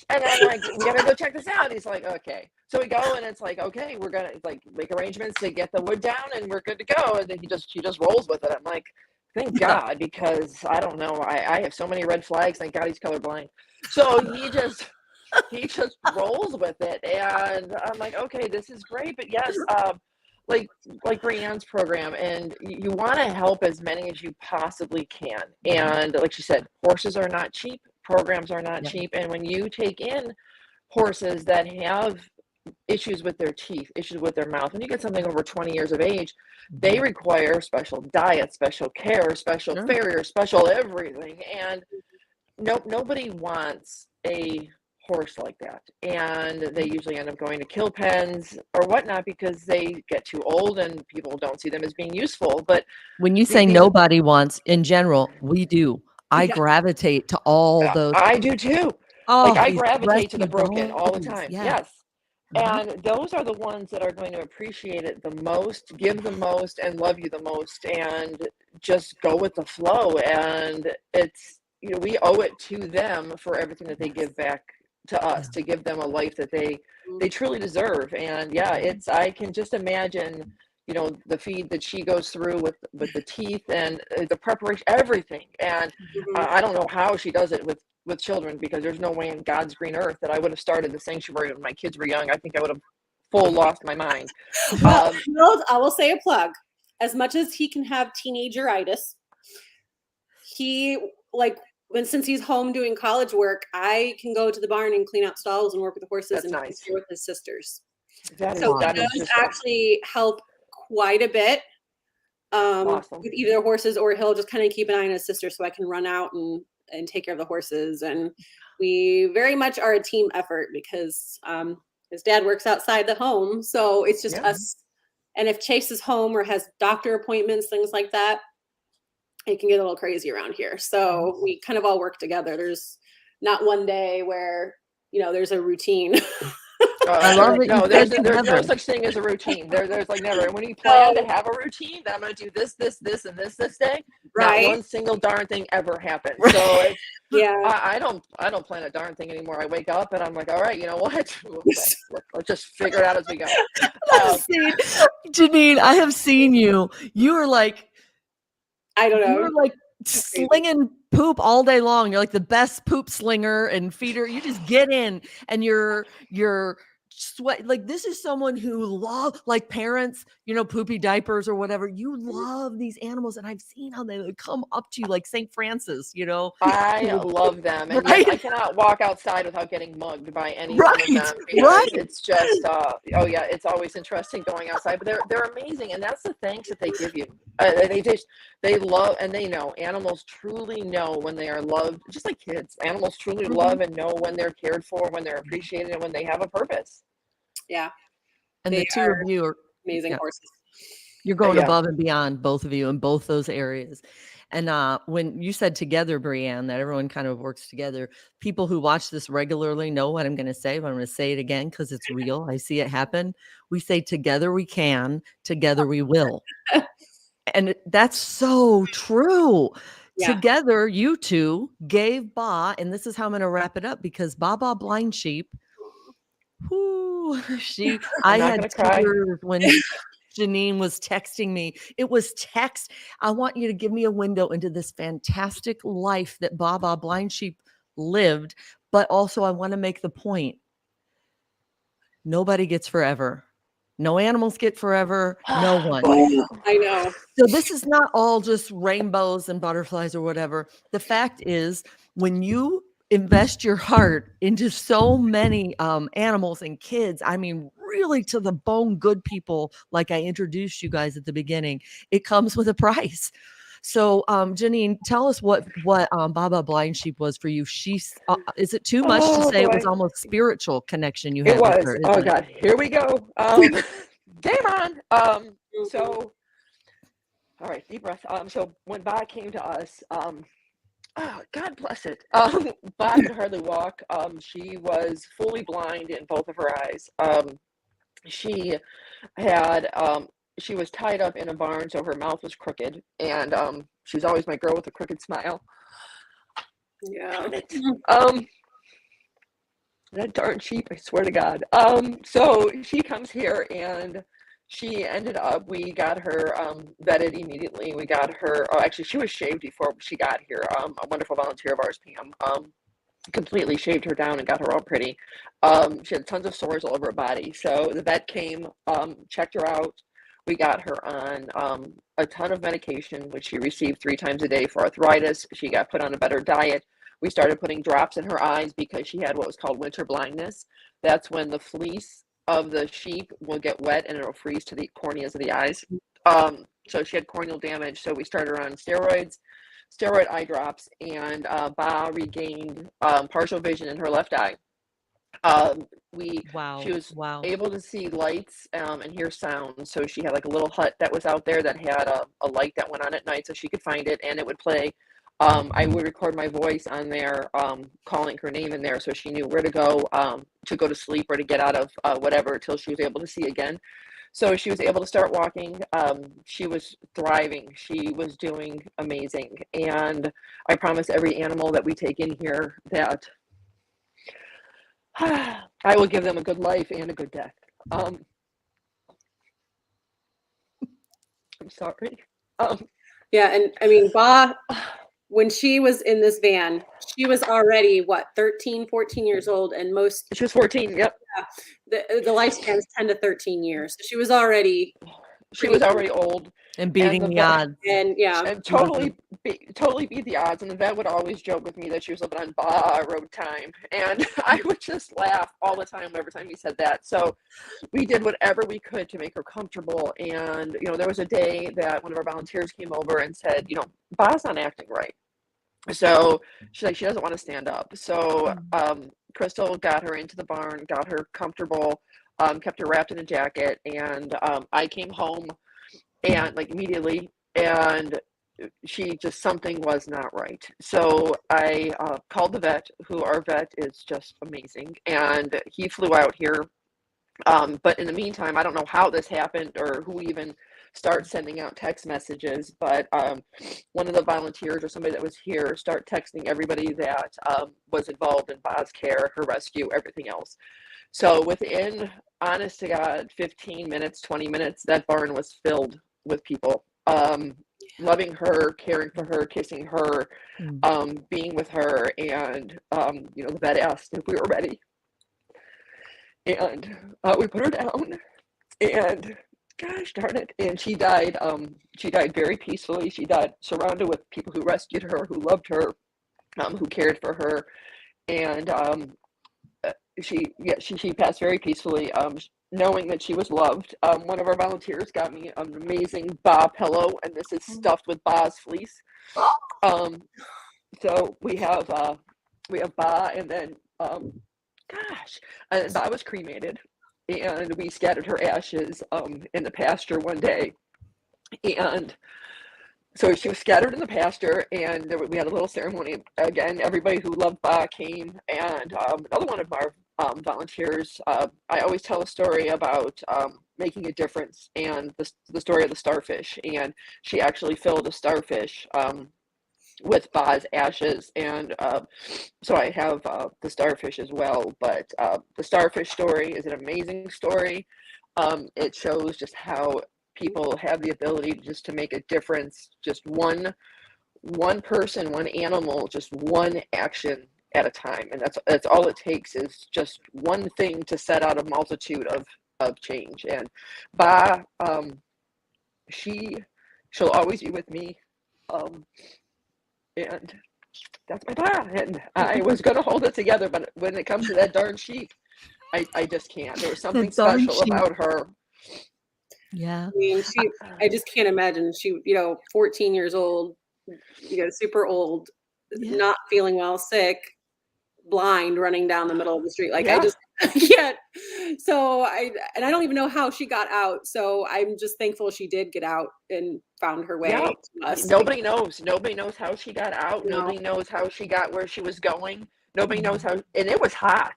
And I'm like, we gotta go check this out. And he's like, okay. So we go, and it's like, okay, we're gonna like make arrangements to get the wood down, and we're good to go. And then he just rolls with it. I'm like, thank God, because I don't know. I have so many red flags. Thank God he's colorblind. So he just rolls with it, and I'm like, okay, this is great. But yes, like Brianne's program, and you want to help as many as you possibly can. And like she said, horses are not cheap. Programs are not cheap. And when you take in horses that have issues with their teeth, issues with their mouth, when you get something over 20 years of age, they require special diet, special care, special farrier, special everything. And nobody wants a horse like that. And they usually end up going to kill pens or whatnot because they get too old and people don't see them as being useful. But when you say nobody wants, in general, we do. I gravitate to all those. I do too. Oh, like I gravitate to the broken all the time. Yes. And those are the ones that are going to appreciate it the most, give the most, and love you the most, and just go with the flow. And it's, we owe it to them for everything that they give back to us, to give them a life that they truly deserve. And I can just imagine, the feed that she goes through with the teeth and the preparation, everything. And I don't know how she does it with children, because there's no way in God's green earth that I would have started the sanctuary when my kids were young. I think I would have full lost my mind. Well, I will say a plug. As much as he can have teenageritis, since he's home doing college work, I can go to the barn and clean out stalls and work with the horses. That's and nice. with his sisters. That does actually help quite a bit with either horses, or he'll just kind of keep an eye on his sister so I can run out and take care of the horses. And we very much are a team effort, because his dad works outside the home. So it's just us. And if Chase is home or has doctor appointments, things like that, it can get a little crazy around here. So we kind of all work together. There's not one day where, there's a routine. I love it. No, there's no such thing as a routine. There's like never. And when you plan to have a routine, that I'm going to do this, and this day, right? Not one single darn thing ever happens. Right. So I don't plan a darn thing anymore. I wake up and I'm like, all right, you know what? Let's just figure it out as we go. Janine, I have seen you. You are like, I don't know. You're like slinging poop all day long. You're like the best poop slinger and feeder. You just get in and you're sweat. Like, this is someone who like parents, poopy diapers or whatever. You love these animals, and I've seen how they come up to you like St. Francis. I love them, and right? I cannot walk outside without getting mugged by any right. one of them. Right. It's just it's always interesting going outside, but they're amazing, and that's the thanks that they give you. They love, and they know. Animals truly know when they are loved, just like kids. Animals truly love and know when they're cared for, when they're appreciated, and when they have a purpose. Yeah. And the two of you are amazing horses. You're going above and beyond, both of you, in both those areas. And when you said together, Brianne, that everyone kind of works together, people who watch this regularly know what I'm going to say, but I'm going to say it again because it's real. I see it happen. We say together we can, together we will. And that's so true. Yeah. Together, you two gave Ba, and this is how I'm going to wrap it up, because Baba Blind Sheep, I had tears when Janine was texting me. It was text. I want you to give me a window into this fantastic life that Baba Blind Sheep lived, but also I want to make the point. Nobody gets forever. No animals get forever. No one. I know. So this is not all just rainbows and butterflies or whatever. The fact is, when you invest your heart into so many animals and kids, I mean, really to the bone good people, like I introduced you guys at the beginning, it comes with a price. So, Janine, tell us what Baba Blind Sheep was for you. She's is it too much to Oh say it was boy, almost spiritual connection you it had with was. her, Oh isn't it? God, here we go. Game on. So all right, deep breath. So when Ba came to us, oh, God bless it. Ba could hardly walk. She was fully blind in both of her eyes. She had she was tied up in a barn, so her mouth was crooked, and she's always my girl with a crooked smile. Yeah. Um, that darn sheep, I swear to God. So she comes here and she ended up, we got her vetted immediately. We got her, oh, actually, she was shaved before she got here. A wonderful volunteer of ours, Pam, completely shaved her down and got her all pretty. She had tons of sores all over her body. So the vet came, checked her out. We got her on a ton of medication, which she received 3 times a day for arthritis. She got put on a better diet. We started putting drops in her eyes because she had what was called winter blindness. That's when the fleece of the sheep will get wet and it'll freeze to the corneas of the eyes. So she had corneal damage. So we started her on steroids, steroid eye drops, and Ba regained partial vision in her left eye. She Wow. was Wow. able to see lights and hear sounds. So she had like a little hut that was out there that had a light that went on at night so she could find it and it would play. I would record my voice on there, calling her name in there so she knew where to go to sleep or to get out of whatever till she was able to see again. So she was able to start walking. She was thriving. She was doing amazing. And I promise every animal that we take in here that I will give them a good life and a good death. I'm sorry. Yeah, and I mean, Ba, when she was in this van, she was already what, 13, 14 years old, and most She was 14. Yep. the lifespan is 10 to 13 years. So she was already She was already old. And And beating the the vet, odds. and yeah, and She wasn't. totally beat the odds. And the vet would always joke with me that she was living on borrowed time, and I would just laugh all the time every time he said that. So we did whatever we could to make her comfortable. And there was a day that one of our volunteers came over and said, Ba's not acting right. So she's like, she doesn't want to stand up. So Crystal got her into the barn, got her comfortable, kept her wrapped in a jacket, and I came home and like immediately, and she just something was not right. So I called the vet, who our vet is just amazing, and he flew out here. But in the meantime, I don't know how this happened or who even started sending out text messages, but one of the volunteers or somebody that was here start texting everybody that was involved in Ba's care, her rescue, everything else. So within, honest to God, 15 minutes, 20 minutes, that barn was filled with people, loving her, caring for her, kissing her, being with her. And, the vet asked if we were ready. And we put her down and gosh darn it. And she died very peacefully. She died surrounded with people who rescued her, who loved her, who cared for her. And she passed very peacefully, knowing that she was loved. One of our volunteers got me an amazing Ba pillow, and this is stuffed with Ba's fleece. So we have Ba, and then and Ba was cremated, and we scattered her ashes in the pasture one day, and so she was scattered in the pasture, and we had a little ceremony. Again, everybody who loved Ba came, and another one of our volunteers. I always tell a story about making a difference, and the story of the starfish. And she actually filled a starfish with Ba's ashes, and so I have the starfish as well. But the starfish story is an amazing story. It shows just how people have the ability just to make a difference, just one person, one animal, just one action at a time. And that's all it takes, is just one thing to set out a multitude of change. And Ba, she'll always be with me. And that's my Ba. And I was gonna hold it together, but when it comes to that darn sheep, I just can't. There's something darn special sheep. about her. Yeah. I mean, I just can't imagine she, 14 years old, super old, Yeah. not feeling well, sick, blind, running down the middle of the street. Like, Yeah. I can't. So I don't even know how she got out. So I'm just thankful she did get out and found her way Yeah. to us. Nobody knows. Nobody knows how she got out. No. Nobody knows how she got where she was going. Nobody knows how. And it was hot.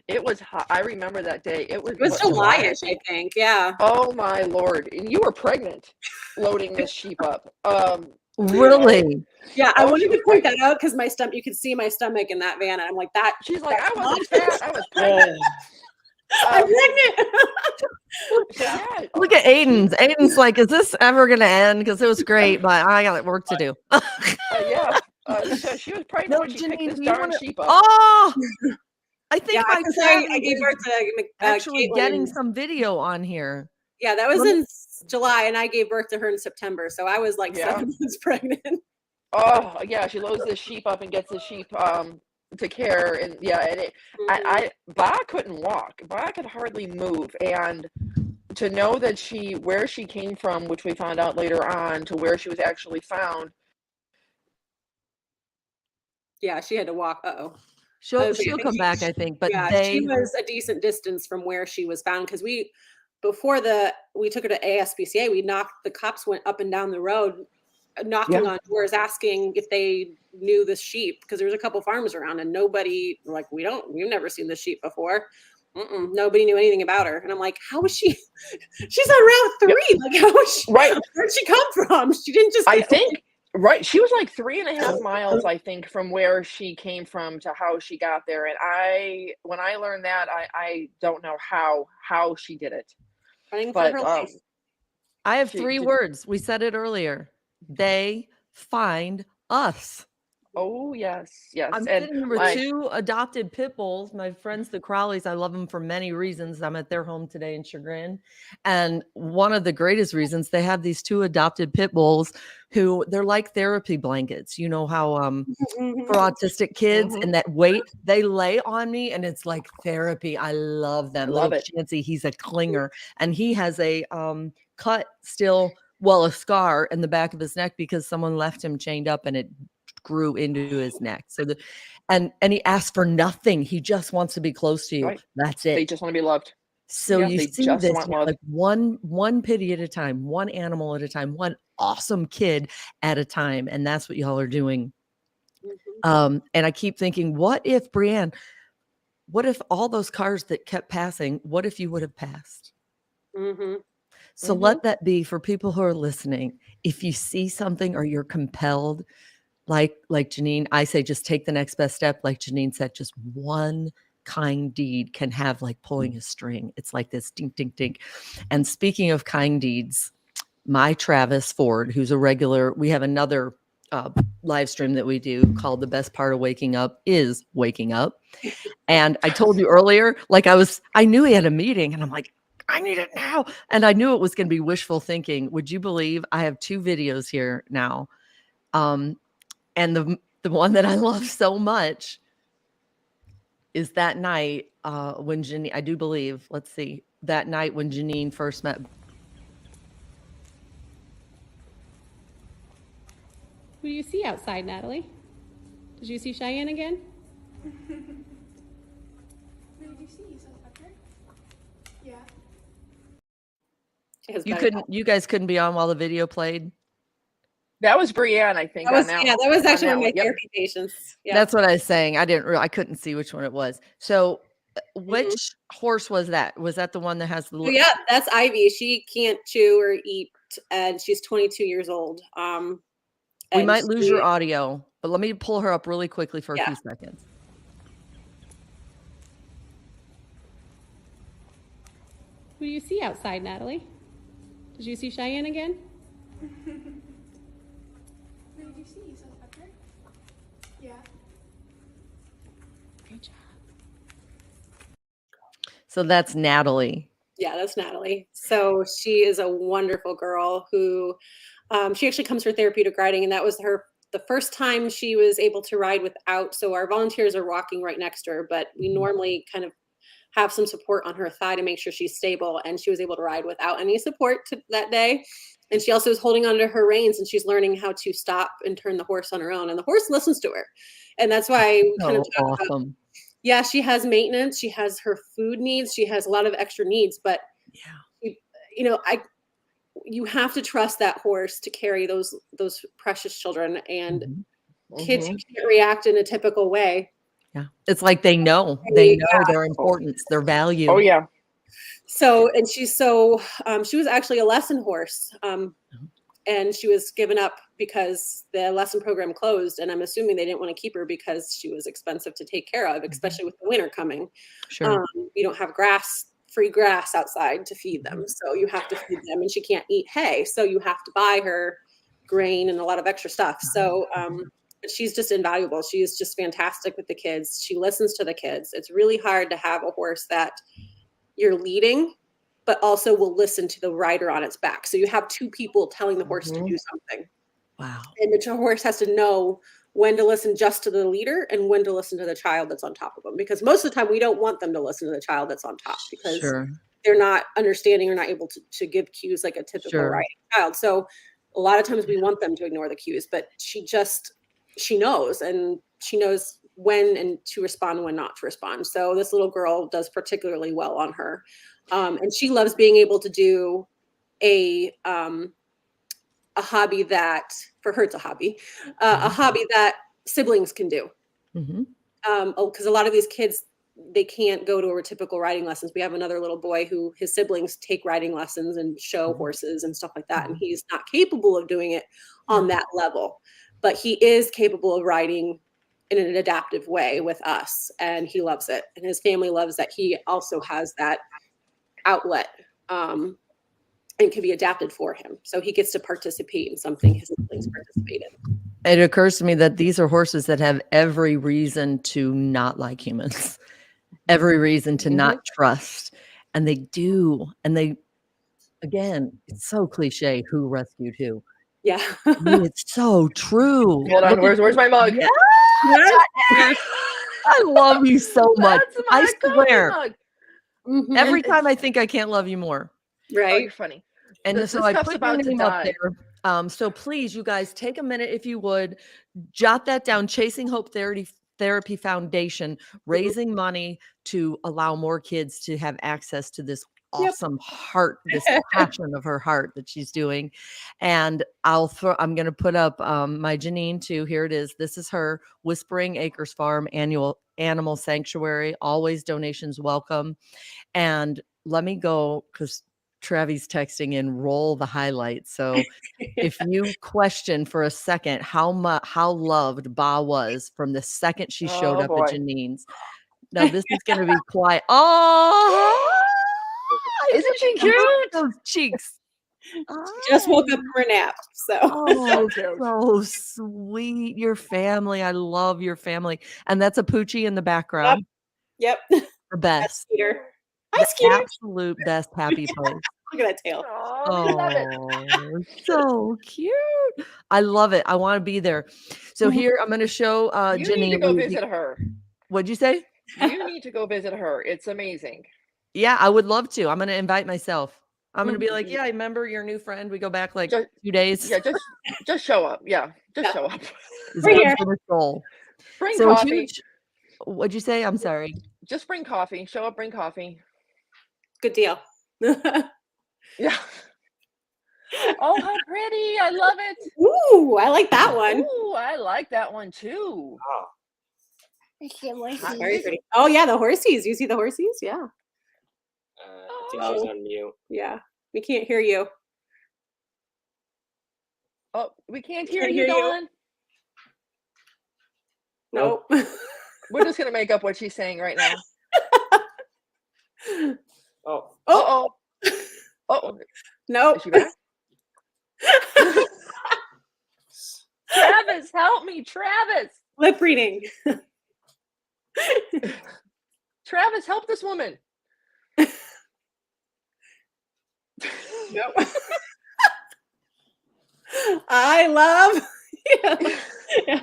It was hot. I remember that day. It was It was what, July-ish, I I think? think. Yeah. Oh my Lord. And you were pregnant loading this sheep up. Really? Yeah, I Oh, wanted she was to point that pregnant. out because my stomach, you could see my stomach in that van, and I'm like, that. She's like, I that's wasn't not- fat. I was pregnant. I'm pregnant. So yeah. Look at Aiden's. Aiden's like, is this ever going to end? Because it was great, but I got work to do. Yeah. So she was pregnant No, when she picked Janine, this do you darn want to? sheep up. Oh, I think Yeah, my because son I gave is birth to actually Caitlin getting in- some video on here. Yeah, that was Let me- in July, and I gave birth to her in September, so I was like Yeah. 7 months pregnant. Oh yeah, she loads this sheep up and gets the sheep to care. And yeah, and Ba couldn't walk. Ba could hardly move. And to know that where she came from, which we found out later on, to where she was actually found. Yeah, she had to walk. She'll come back, I think. But yeah, she was a decent distance from where she was found because before we took her to ASPCA, the cops went up and down the road knocking on doors asking if they knew this sheep because there was a couple farms around and nobody we've never seen this sheep before. Nobody knew anything about her. And I'm like, how was she's on Route 3. Like, how was she, right? Where'd she come from? She didn't just I think right. She was like 3.5 miles, I think, from where she came from to how she got there. And when I learned that, I don't know how she did it. running But for her life. I have 3 words. We said it earlier. They find us. Oh yes. I'm sitting here with 2 adopted pit bulls. My friends, the Crowleys, I love them for many reasons. I'm at their home today in Chagrin. And one of the greatest reasons, they have these 2 adopted pit bulls who they're like therapy blankets. You know how for autistic kids and that weight, they lay on me and it's like therapy. I love them. Love Little it. Chansey, he's a clinger and he has a cut still, a scar in the back of his neck because someone left him chained up and it grew into his neck. So and he asks for nothing. He just wants to be close to you. Right. That's it. They just want to be loved. So you they see just this want now, love. like one pity at a time, one animal at a time, one awesome kid at a time. And that's what y'all are doing. And I keep thinking, what if all those cars that kept passing, what if you would have passed? So let that be for people who are listening. If you see something or you're compelled, like Janine, I say, just take the next best step. Like Janine said, just one kind deed can have like pulling a string. It's like this dink, dink, dink. And speaking of kind deeds, my Travis Ford, who's a regular, we have another live stream that we do called The Best Part of Waking Up is Waking Up. And I told you earlier, I knew he had a meeting and I'm like, I need it now. And I knew it was going to be wishful thinking. Would you believe I have 2 videos here now? And the one that I love so much is that night when Janine, I do believe, let's see, that night when Janine first met. Who do you see outside, Natalie? Did you see Cheyenne again? Who did you see? You saw Pepper? Yeah. You guys couldn't be on while the video played? That was Brienne, I think. That was actually one of my therapy patients. Yeah. That's what I was saying. I couldn't see which one it was. So which horse was that? Was that the one that has the yeah, that's Ivy. She can't chew or eat and she's 22 years old. We might lose your audio, but let me pull her up really quickly for a few seconds. Who do you see outside, Natalie? Did you see Cheyenne again? Who did you see? You saw Pepper? Yeah. Good job. So that's Natalie. Yeah, that's Natalie. So she is a wonderful girl who she actually comes for therapeutic riding, and that was the first time she was able to ride without. So our volunteers are walking right next to her, but we normally kind of have some support on her thigh to make sure she's stable. And she was able to ride without any support that day. And she also is holding onto her reins, and she's learning how to stop and turn the horse on her own. And the horse listens to her. And that's why we kind of So talk about, awesome. yeah, she has maintenance, she has her food needs, she has a lot of extra needs, but Yeah. you have to trust that horse to carry those precious children, and kids who can't react in a typical way. Yeah. It's like they know their importance, their value. Oh yeah. So, and she was actually a lesson horse. And she was given up because the lesson program closed. And I'm assuming they didn't want to keep her because she was expensive to take care of, especially with the winter coming. Sure. You don't have free grass outside to feed them. So you have to feed them, and she can't eat hay. So you have to buy her grain and a lot of extra stuff. So, but she's just invaluable. She is just fantastic with the kids. She listens to the kids. It's really hard to have a horse that you're leading, but also will listen to the rider on its back. So you have two people telling the horse to do something. Wow. And the horse has to know when to listen just to the leader and when to listen to the child that's on top of them. Because most of the time we don't want them to listen to the child that's on top, because they're not understanding or not able to give cues like a typical riding child. So a lot of times we want them to ignore the cues, but she knows, and she knows when and to respond and when not to respond. So this little girl does particularly well on her. And she loves being able to do a hobby that, for her, it's a hobby, a hobby that siblings can do. Because a lot of these kids, they can't go to a typical riding lessons. We have another little boy who his siblings take riding lessons and show horses and stuff like that. And he's not capable of doing it on that level, but he is capable of riding in an adaptive way with us. And he loves it. And his family loves that he also has that outlet and can be adapted for him. So he gets to participate in something his siblings participate in. It occurs to me that these are horses that have every reason to not like humans, every reason to not trust. And they do. And they, again, it's so cliche, who rescued who. Yeah. I mean, it's so true. Hold on, where's my mug? Yeah. I love you so much. That's my I swear. mug. Every time I think I can't love you more. Right. Oh, you're funny. And so I put your name up there. So please, you guys, take a minute, if you would, jot that down. Chasing Hope Therapy Foundation, raising money to allow more kids to have access to this awesome heart, this passion of her heart that she's doing. And I'm going to put up my Janine too. Here it is. This is her, Whispering Acres Farm Annual Animal Sanctuary. Always donations welcome. And let me go, because Travi's texting in, roll the highlights. So if you question for a second how loved Ba was from the second she showed up at Janine's. Now this is going to be quiet. Oh, isn't she cute? Those cheeks. Just woke up from her nap. So so sweet. Your family. I love your family. And that's a Poochie in the background. Yep. The best. Hi, Skeeter. Absolute best happy place. Look at that tail. Oh, so cute. I love it. I want to be there. So here I'm going to show you Janine. need to go visit her. What'd you say? You need to go visit her. It's amazing. Yeah, I would love to. I'm going to invite myself. I'm going to be like, yeah, I remember your new friend. We go back like 2 days. Yeah, just show up. Yeah, just show up. Bring coffee. What'd you say? I'm sorry. Just bring coffee. Show up, bring coffee. Good deal. Yeah. Oh, how pretty. I love it. Ooh, I like that one. Ooh, I like that one too. Oh. Very pretty. Oh, yeah, the horsies. You see the horsies? Yeah. I think she's on mute. Yeah. We can't hear you. Oh, we can't hear you, Dawn. Nope. We're just going to make up what she's saying right now. Oh. Oh. Oh. Nope. Is she back? Travis, help me, Travis. Lip reading. Travis, help this woman. Nope. I love. Yeah.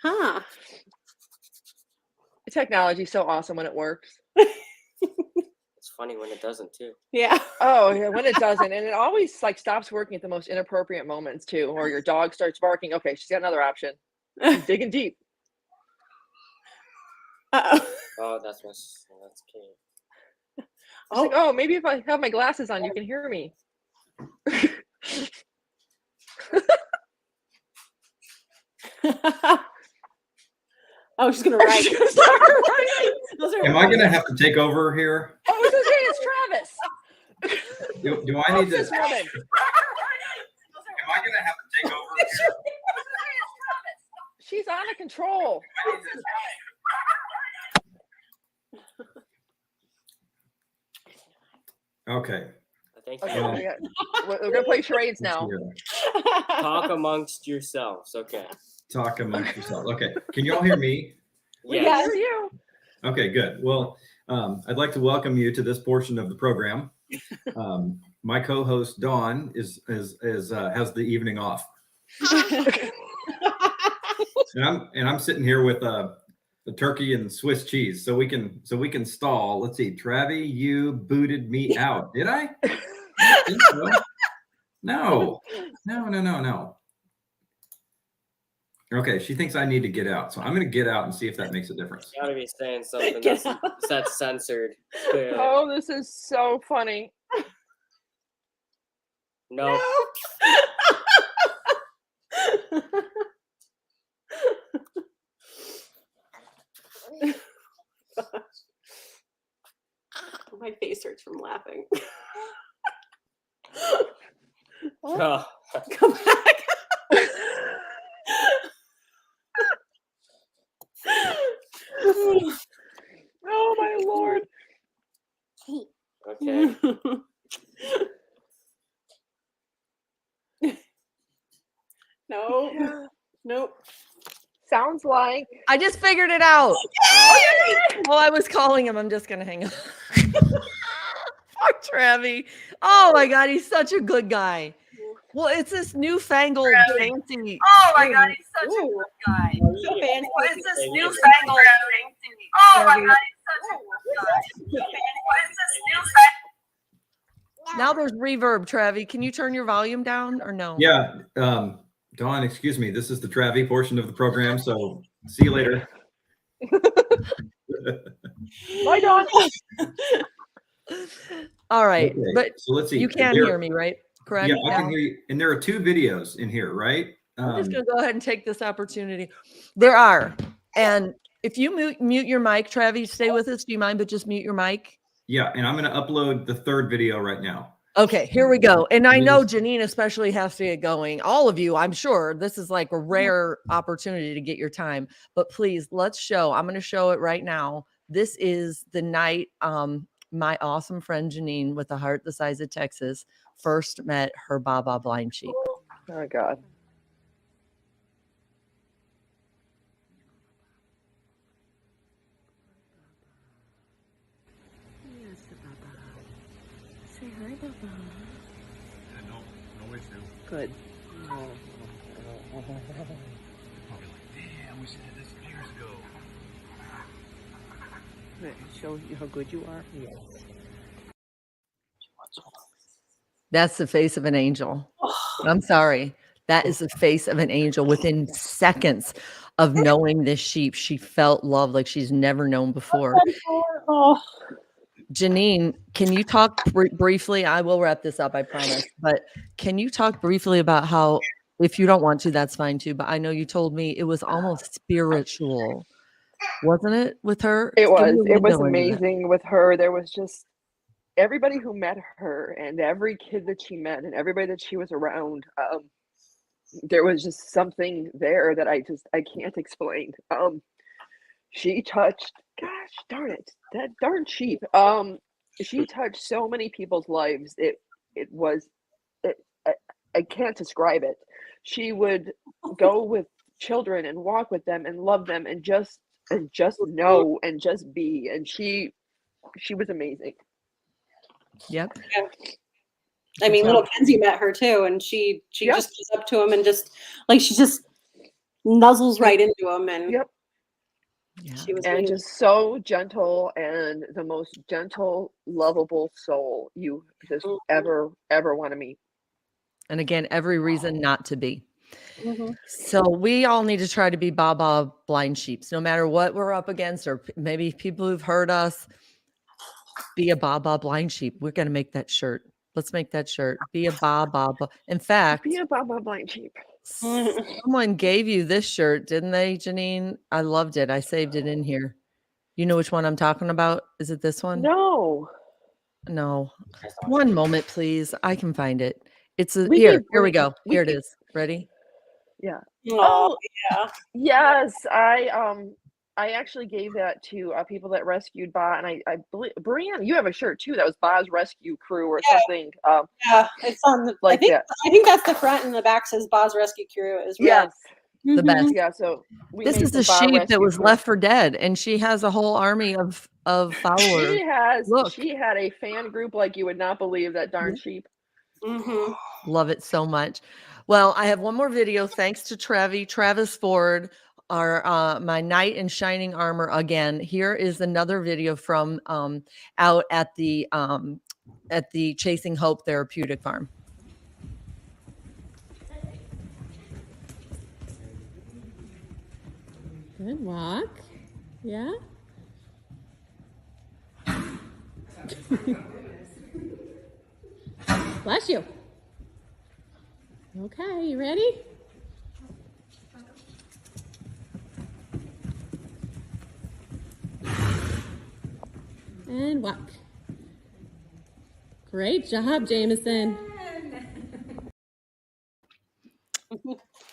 Huh. Technology's so awesome when it works. It's funny when it doesn't too. Yeah. Oh, yeah, when it doesn't, and it always like stops working at the most inappropriate moments too, or your dog starts barking. Okay, she's got another option. She's digging deep. Uh-oh. Oh, that's cute. She's like, oh, maybe if I have my glasses on, you can hear me. Oh, she's gonna write. She's not writing. Am I gonna have to take over here? Oh, it's okay. It's Travis. Do I need to? This woman. Am I gonna have to take over here? She's out of control. Okay. I think Okay, we're gonna play charades now. talk amongst yourselves. Okay. Talk amongst yourselves. Okay. Can you all hear me? We Yes. hear you. Okay, good. Well, I'd like to welcome you to this portion of the program. My co-host Dawn is has the evening off, and I'm sitting here with the turkey and Swiss cheese, so we can stall. Let's see, Travi, you booted me out. Did I? I think so. No. Okay, she thinks I need to get out, so I'm going to get out and see if that makes a difference. You gotta be saying something Get that's censored. Clearly. Oh, this is so funny. No. My face hurts from laughing. Oh. Come back. Oh my Lord. Okay. No. Nope. Sounds like I just figured it out. Well, I was calling him. I'm just gonna hang up. Poor Travi. Oh my God, he's such a good guy. Well, it's this newfangled fancy. Oh my God, he's such a good guy. So fancy. Well, it's this newfangled fancy. oh my God, he's such a good guy. Now there's reverb, Travi. Can you turn your volume down or no? Yeah, Dawn, excuse me. This is the Travi portion of the program, so see you later. Bye, Dawn. All right, Okay, but so let's see. you can hear me, right? Correct. Yeah, I now? can hear you. And there are 2 videos in here, right? I'm just gonna go ahead and take this opportunity. There are, and if you mute your mic, Travi, stay with us. Do you mind? But just mute your mic. Yeah, and I'm going to upload the 3rd video right now. Okay, here we go. And I know Janine especially has to get going. All of you, I'm sure this is like a rare opportunity to get your time. But please, let's show. I'm going to show it right now. This is the night my awesome friend Janine, with a heart the size of Texas, first met her Baba blind sheep. Oh God. Say hi, Baba. No issue. Good. Damn, we should have this years ago. Show you how good you are. Yes. That's the face of an angel. I'm sorry. That is the face of an angel. Within seconds of knowing this sheep, she felt love like she's never known before. Janine, can you talk briefly? I will wrap this up, I promise. But can you talk briefly about how, if you don't want to, that's fine too. But I know you told me it was almost spiritual, wasn't it, with her? It Give me a was window into that. amazing with her. There was just everybody who met her and every kid that she met and everybody that she was around. There was just something there that I can't explain. She touched, gosh darn it, that darn sheep. She touched so many people's lives. I can't describe it. She would go with children and walk with them and love them and just know and just be. And she was amazing. Yep. I mean, job. little Kenzie met her too, and she Yep. just goes up to him and just like she just nuzzles right into him, and Yep. Yeah. she was And amazing. just so gentle and the most gentle, lovable soul you just Mhm. ever want to meet. And again, every reason not to be. Mhm. So we all need to try to be Baba blind sheeps, no matter what we're up against, or maybe people who've heard us. Be a Baba blind sheep. We're going to make that shirt. Let's make that shirt. Be a Baba. In fact, Be a Baba blind sheep. someone gave you this shirt, didn't they, Janine? I loved it. I saved it in here. You know which one I'm talking about? Is it this one? No, No. That's awesome. One moment, please. I can find it. It's a, we here. gave Here we Bri- go. we Here it gave- is. Ready? Yeah. Oh, yeah. Yes, I actually gave that to people that rescued Ba, and I believe Brianne, you have a shirt too that was Ba's rescue crew or Yeah. something. Yeah, it's on the. Like that. I think that's the front, and the back says Boz Rescue Crew is red. Yes, The best. Mhm. yeah. So we This made is some a Ba sheep that rescue was crew. left for dead, and she has a whole army of followers. Look. She had a fan group like you would not believe. That darn sheep. Mhm. Love it so much. Well, I have one more video. Thanks to Travis Ford, our my knight in shining armor again. Here is another video from out at the Chasing Hope Therapeutic Farm. Good walk. Yeah. Bless you. Okay, you ready? And walk. Great job, Jameson.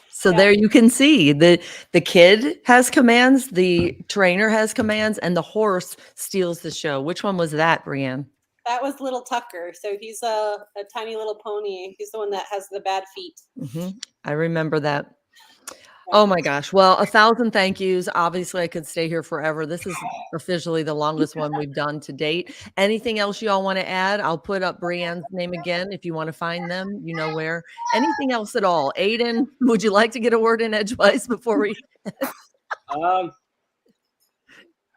So there you can see the kid has commands, the trainer has commands, and the horse steals the show. Which one was that, Brianne? That was little Tucker. So he's a tiny little pony. He's the one that has the bad feet. I remember that. Oh my gosh. Well, 1,000 thank yous. Obviously, I could stay here forever. This is officially the longest one we've done to date. Anything else y'all want to add? I'll put up Brianne's name again if you want to find them. You know where. Anything else at all? Aiden, would you like to get a word in edgewise before we?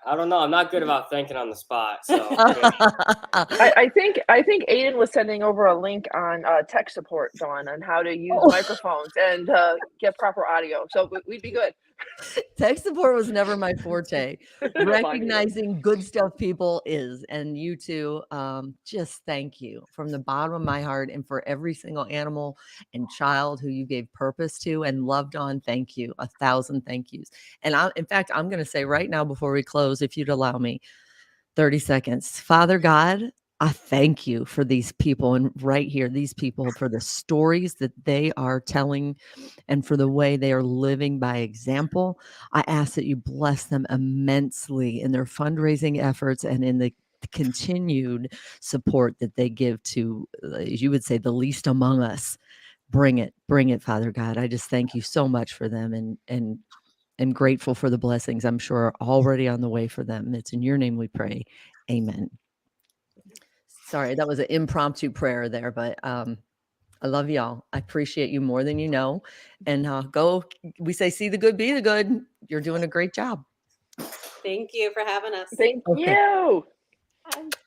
I don't know. I'm not good about thinking on the spot. So I think Aiden was sending over a link on tech support, Dawn, on how to use microphones and get proper audio. So we'd be good. Tech support was never my forte. Recognizing good stuff people is, and you two, just thank you from the bottom of my heart, and for every single animal and child who you gave purpose to and loved on. Thank you. 1,000 thank yous. And in fact, I'm going to say right now before we close, if you'd allow me 30 seconds, Father God, I thank you for these people, and right here, these people, for the stories that they are telling and for the way they are living by example. I ask that you bless them immensely in their fundraising efforts and in the continued support that they give to, as you would say, the least among us. Bring it, Father God. I just thank you so much for them, and grateful for the blessings I'm sure are already on the way for them. It's in your name we pray. Amen. Sorry, that was an impromptu prayer there, but I love y'all. I appreciate you more than you know. And we say, see the good, be the good. You're doing a great job. Thank you for having us. Thank Okay. you.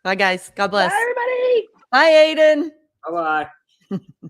Bye, guys. God bless. Bye, everybody. Bye, Aiden. bye bye.